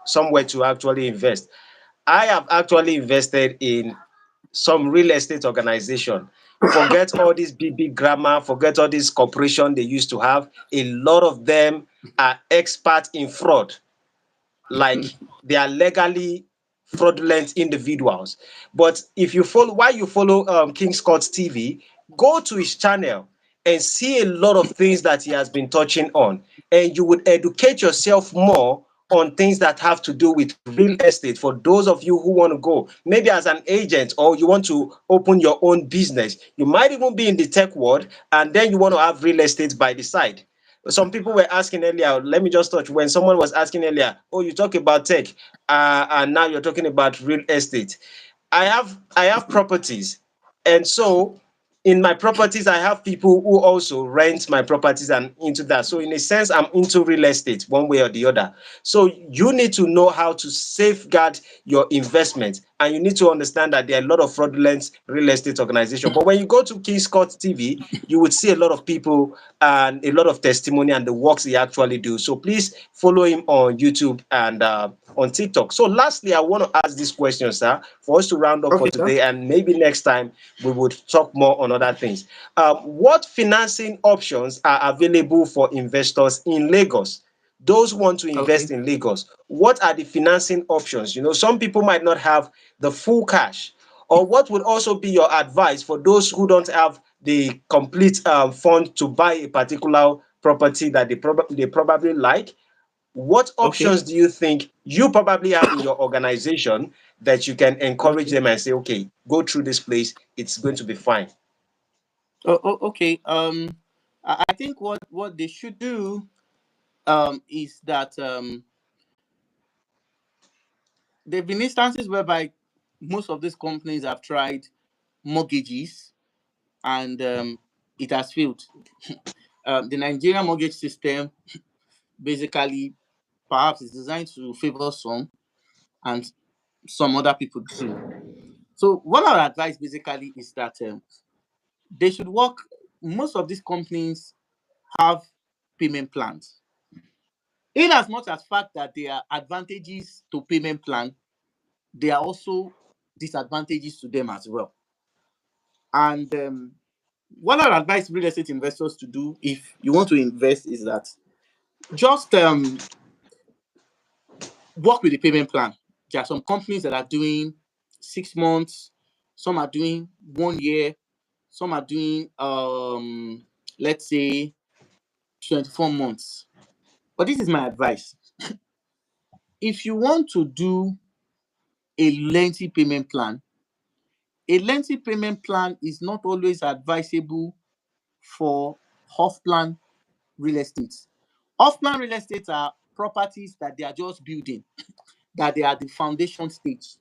somewhere to actually invest. I have actually invested in some real estate organization. Forget all this big grammar, forget all this corporation they used to have. A lot of them are experts in fraud, like they are legally fraudulent individuals. But if you follow, while you follow King Scott TV, go to his channel and see a lot of things that he has been touching on, and you would educate yourself more on things that have to do with real estate. For those of you who want to go, maybe as an agent, or you want to open your own business, you might even be in the tech world, and then you want to have real estate by the side. Some people were asking earlier, let me just touch, when someone was asking earlier, oh, you talk about tech, and now you're talking about real estate. I have properties, and so in my properties I have people who also rent my properties and into that. So in a sense, I'm into real estate one way or the other. So you need to know how to safeguard your investment, and you need to understand that there are a lot of fraudulent real estate organizations. But when you go to King Scott TV, you would see a lot of people and a lot of testimony and the works he actually do. So please follow him on YouTube and on TikTok. So lastly, I want to ask this question, sir, for us to round up for Okay, sir. today, and maybe next time we would talk more on other things. What financing options are available for investors in Lagos? Those who want to Okay. invest in Lagos, what are the financing options? Some people might not have the full cash. Or what would also be your advice for those who don't have the complete fund to buy a particular property that they probably like? What Okay. options do you think you probably have in your organization that you can encourage Okay. them and say, okay, go through this place, it's going to be fine? Okay. I think what they should do is that there have been instances whereby most of these companies have tried mortgages and it has failed. The Nigerian mortgage system basically perhaps is designed to favor some and some other people too. So what I would advise basically is that they should work. Most of these companies have payment plans. In as much as fact that there are advantages to payment plan, there are also disadvantages to them as well. And what I would advise real estate investors to do if you want to invest is that just work with the payment plan. There are some companies that are doing 6 months, some are doing 1 year, some are doing let's say 24 months. But this is my advice. If you want to do a lengthy payment plan, a lengthy payment plan is not always advisable for off-plan real estate. Off-plan real estate are properties that they are just building, that they are the foundation stage.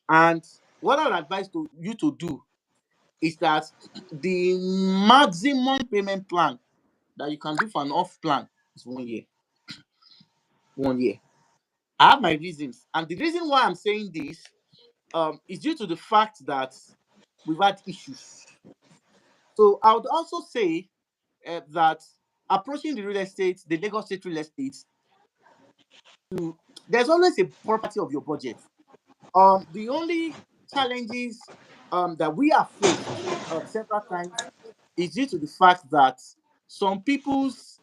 And what I would advise you to do is that the maximum payment plan that you can do for an off-plan is 1 year. 1 year. I have my reasons. And the reason why I'm saying this is due to the fact that we've had issues. So I would also say that approaching the real estate, the Lagos State real estate, there's always a property of your budget. The only challenges that we have faced several times is due to the fact that some people's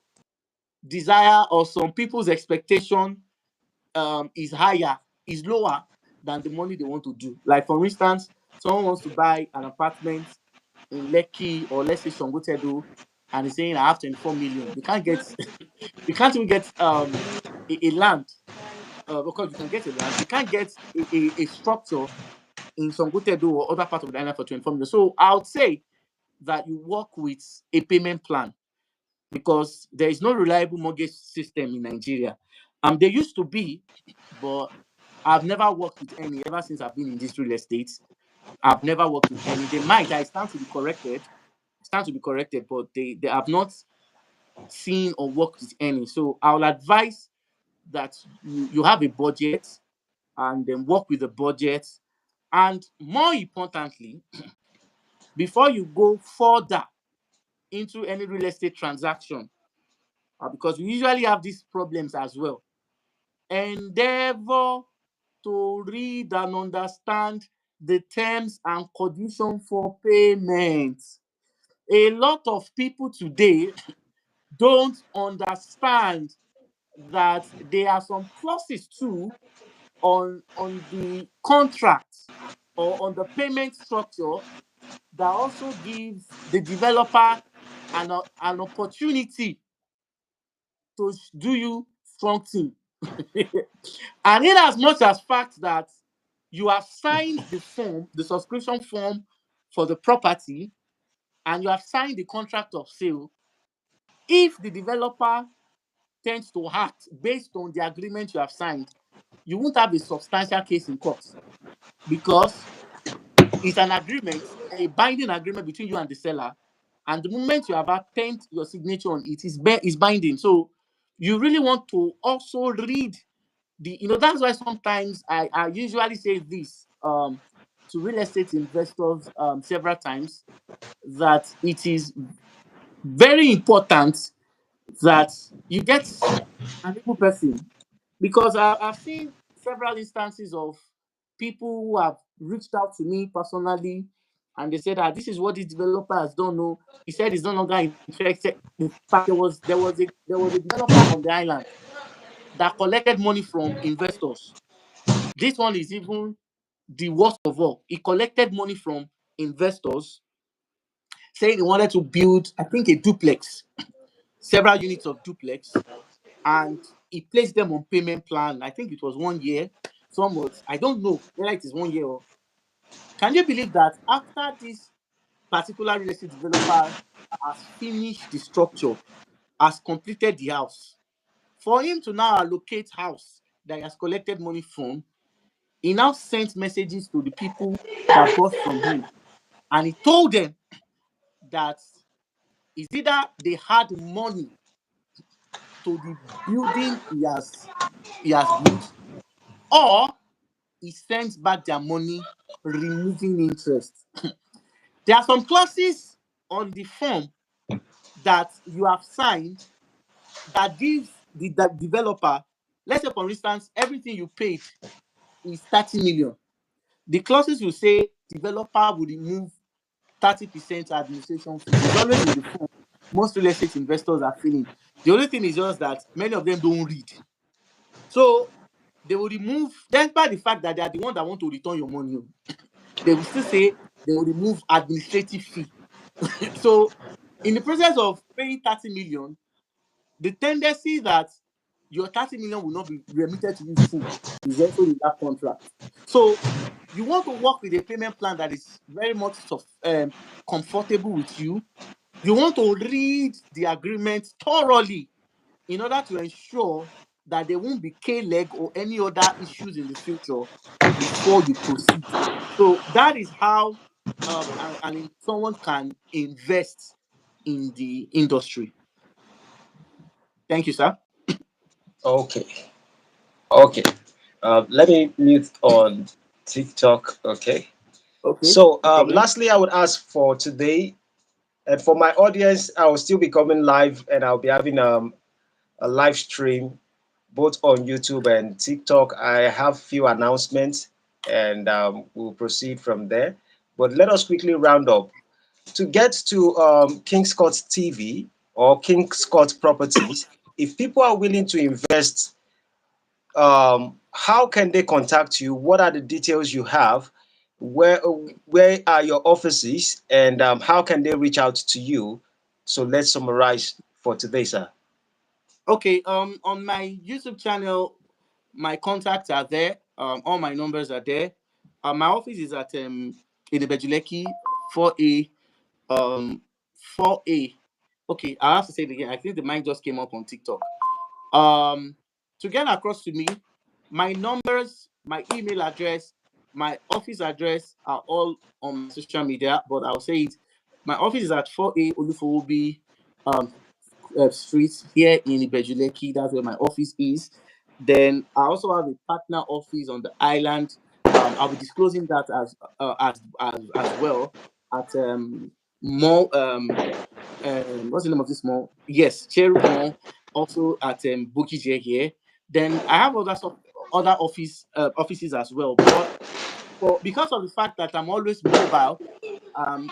desire or some people's expectation is higher, is lower than the money they want to do. Like for instance, someone wants to buy an apartment in Lekki or let's say Songotedo, and he's saying I have 24 million. They can't get, they can't even get a land because you can get a land. They can't get a structure in Songotedo or other part of the island for 24 million. So I would say that you work with a payment plan because there is no reliable mortgage system in Nigeria. There used to be, but I've never worked with any ever since I've been in this real estate. I've never worked with any. They might, I stand to be corrected, but they have not seen or worked with any. So I'll advise that you have a budget and then work with the budget. And more importantly, before you go further into any real estate transaction, because we usually have these problems as well, endeavor to read and understand the terms and conditions for payment. A lot of people today don't understand that there are some clauses too on the contract or on the payment structure that also gives the developer an opportunity to do you something. And in as much as fact that you have signed the form, the subscription form for the property, and you have signed the contract of sale, if the developer tends to act based on the agreement you have signed, you won't have a substantial case in court because it's an agreement, a binding agreement between you and the seller. And the moment you have append your signature on it, is binding. So you really want to also read that's why sometimes I usually say this to real estate investors several times, that it is very important that you get an able person, because I've seen several instances of people who have reached out to me personally and they said that this is what this developer has done. No, he said he's no longer interested. In fact, there was a developer on the island that collected money from investors. This one is even the worst of all. He collected money from investors saying he wanted to build, I think, a duplex, several units of duplex, and he placed them on payment plan. I think it was 1 year. Some was, I don't know whether it is 1 year or. Can you believe that after this particular real estate developer has finished the structure, has completed the house, for him to now allocate house that he has collected money from, he now sent messages to the people that bought from him, and he told them that it's either they had money to the building he has built, or he sent back their money, removing interest. There are some clauses on the form that you have signed that gives the developer, let's say for instance, everything you paid is 30 million. The clauses will say developer will remove 30% administration fees. It's always in the form most real estate investors are feeling. The only thing is just that many of them don't read. So they will remove, despite the fact that they are the one that want to return your money, they will still say they will remove administrative fee. So in the process of paying 30 million, the tendency that your 30 million will not be remitted to you full is also in that contract. So you want to work with a payment plan that is very much comfortable with you. You want to read the agreement thoroughly in order to ensure that there won't be K-leg or any other issues in the future before you proceed. So that is how someone can invest in the industry. Thank you, sir. Okay. Okay. Let me mute on TikTok. Okay. Okay, So, no problem. lastly, I would ask for today, and for my audience, I will still be coming live, and I'll be having a live stream both on YouTube and TikTok. I have few announcements, and we'll proceed from there. But let us quickly round up. To get to King Scott TV or King Scott Properties, if people are willing to invest, how can they contact you? What are the details you have? Where are your offices, and how can they reach out to you? So let's summarize for today, sir. Okay, on my YouTube channel, my contacts are there. All my numbers are there. My office is at Idibejuleki 4A. 4A. Okay, I have to say it again. I think the mic just came up on TikTok. To get across to me, my numbers, my email address, my office address are all on my social media, but I'll say it. My office is at 4A Olufowobi Street here in Ibejuleki. That's where my office is. Then I also have a partner office on the island. I'll be disclosing that as well at more what's the name of this mall? Yes, Cherub Mall, also at Bukije here. Then I have other offices as well. But because of the fact that I'm always mobile,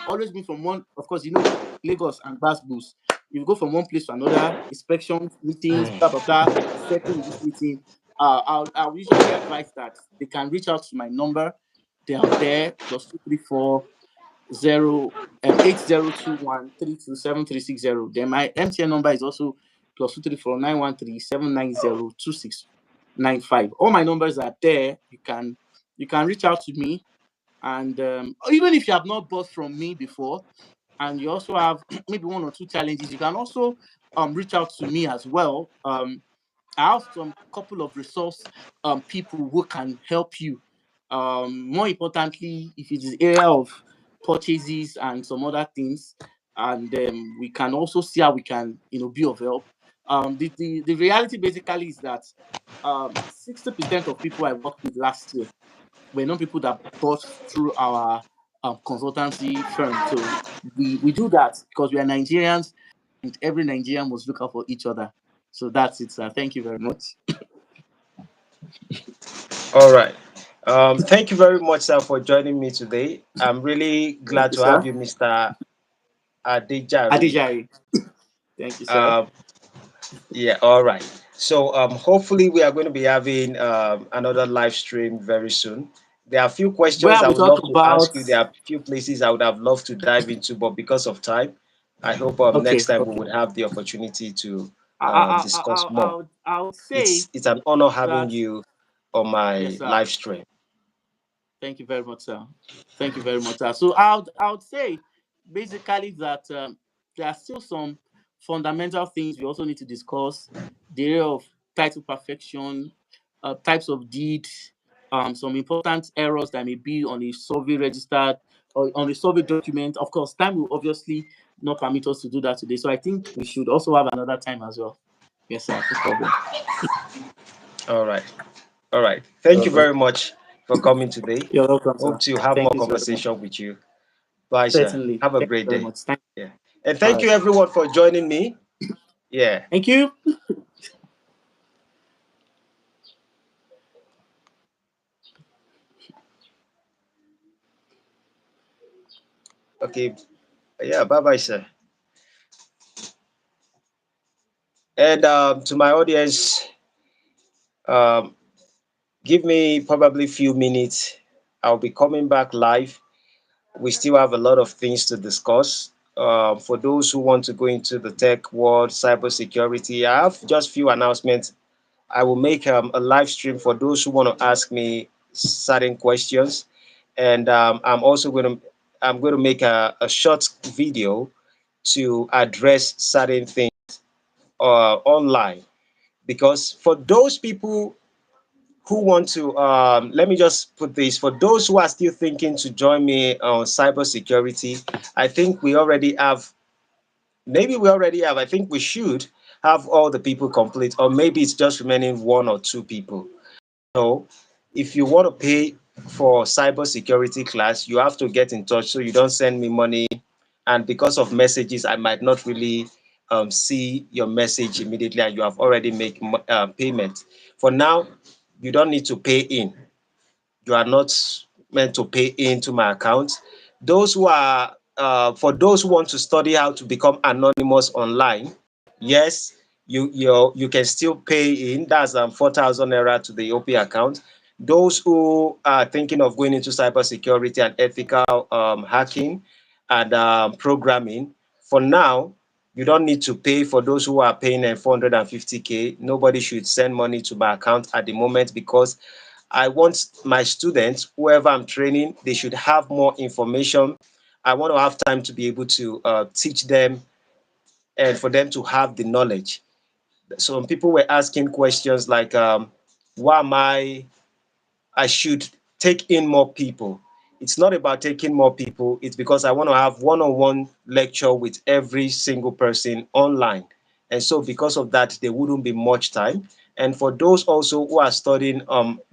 always been from one, of course, Lagos and Basbus. You go from one place to another, inspections, meetings, blah blah blah, setting this meeting. I'll usually advise that they can reach out to my number. They are there +234 8021327360. Then my MTN number is also +2349137902695. All my numbers are there. You can reach out to me, and even if you have not bought from me before, and you also have maybe one or two challenges, you can also reach out to me as well. I have some couple of resource people who can help you. More importantly, if it is area of purchases and some other things, and we can also see how we can be of help. The reality basically is that 60% of people I worked with last year were not people that bought through our consultancy firm. So we do that because we are Nigerians, and every Nigerian must look out for each other. So that's it, sir. Thank you very much. All right. Thank you very much, sir, for joining me today. I'm really Thank glad you, to have sir. you, Mr. Adejari. Adijari. Thank you, sir. Um, yeah, all right. So hopefully we are going to be having another live stream very soon. There are a few questions Where I we would talk love to ask about. you. There are a few places I would have loved to dive into, but because of time, I hope next Okay, time we okay. would have the opportunity to discuss more. I would say It's an honor having that. you on Yes, my sir. live stream. Thank you very much, sir. Thank you very much, sir. So I would say basically that there are still some fundamental things we also need to discuss. The area of title perfection, types of deed, some important errors that may be on a survey registered or on a survey document. Of course, time will obviously not permit us to do that today. So I think we should also have another time as well. Yes, sir. No problem. All right. All right. Thank you You're very much for coming today. you're welcome, Hope sir. to have more Thank you very much. conversation with you. Bye, sir. Certainly. Have a Thank you great very day. much. Thank Yeah. And you. All thank right. you everyone for joining me. Yeah. Thank you. Okay. Yeah. Bye bye, sir. And to my audience, um, give me probably few minutes. I'll be coming back live. We still have a lot of things to discuss. For those who want to go into the tech world, cybersecurity, I have just few announcements. I will make a live stream for those who want to ask me certain questions, and I'm going to make a short video to address certain things online, because for those people who want to let me just put this, for those who are still thinking to join me on cybersecurity, I think we already have, maybe we already have, I think we should have all the people complete, or maybe it's just remaining one or two people. So if you want to pay for cybersecurity class, you have to get in touch so you don't send me money. And because of messages, I might not really see your message immediately, and you have already made payment. For now, you don't need to pay in. You are not meant to pay into my account. Those who are For those who want to study how to become anonymous online, yes, you can still pay in. That's 4,000 naira to the OP account. Those who are thinking of going into cybersecurity and ethical hacking and programming, for now, you don't need to pay. For those who are paying 450K, nobody should send money to my account at the moment, because I want my students, whoever I'm training, they should have more information. I want to have time to be able to teach them, and for them to have the knowledge. Some people were asking questions like, why am I should take in more people. It's not about taking more people. It's because I want to have one-on-one lecture with every single person online. And so because of that, there wouldn't be much time. And for those also who are studying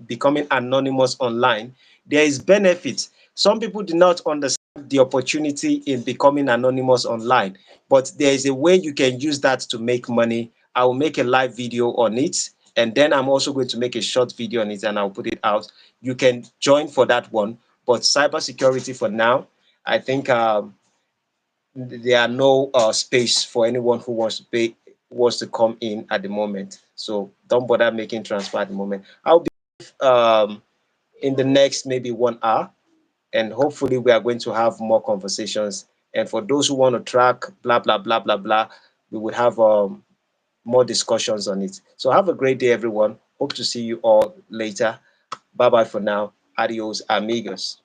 becoming anonymous online, there is benefit. Some people do not understand the opportunity in becoming anonymous online, but there is a way you can use that to make money. I will make a live video on it, and then I'm also going to make a short video on it, and I'll put it out. You can join for that one. But cybersecurity for now, I think there are no space for anyone who wants to come in at the moment. So don't bother making transfer at the moment. I'll be in the next maybe 1 hour, and hopefully we are going to have more conversations. And for those who want to track blah blah blah blah blah, we will have more discussions on it. So have a great day, everyone. Hope to see you all later. Bye bye for now. Adios, amigos.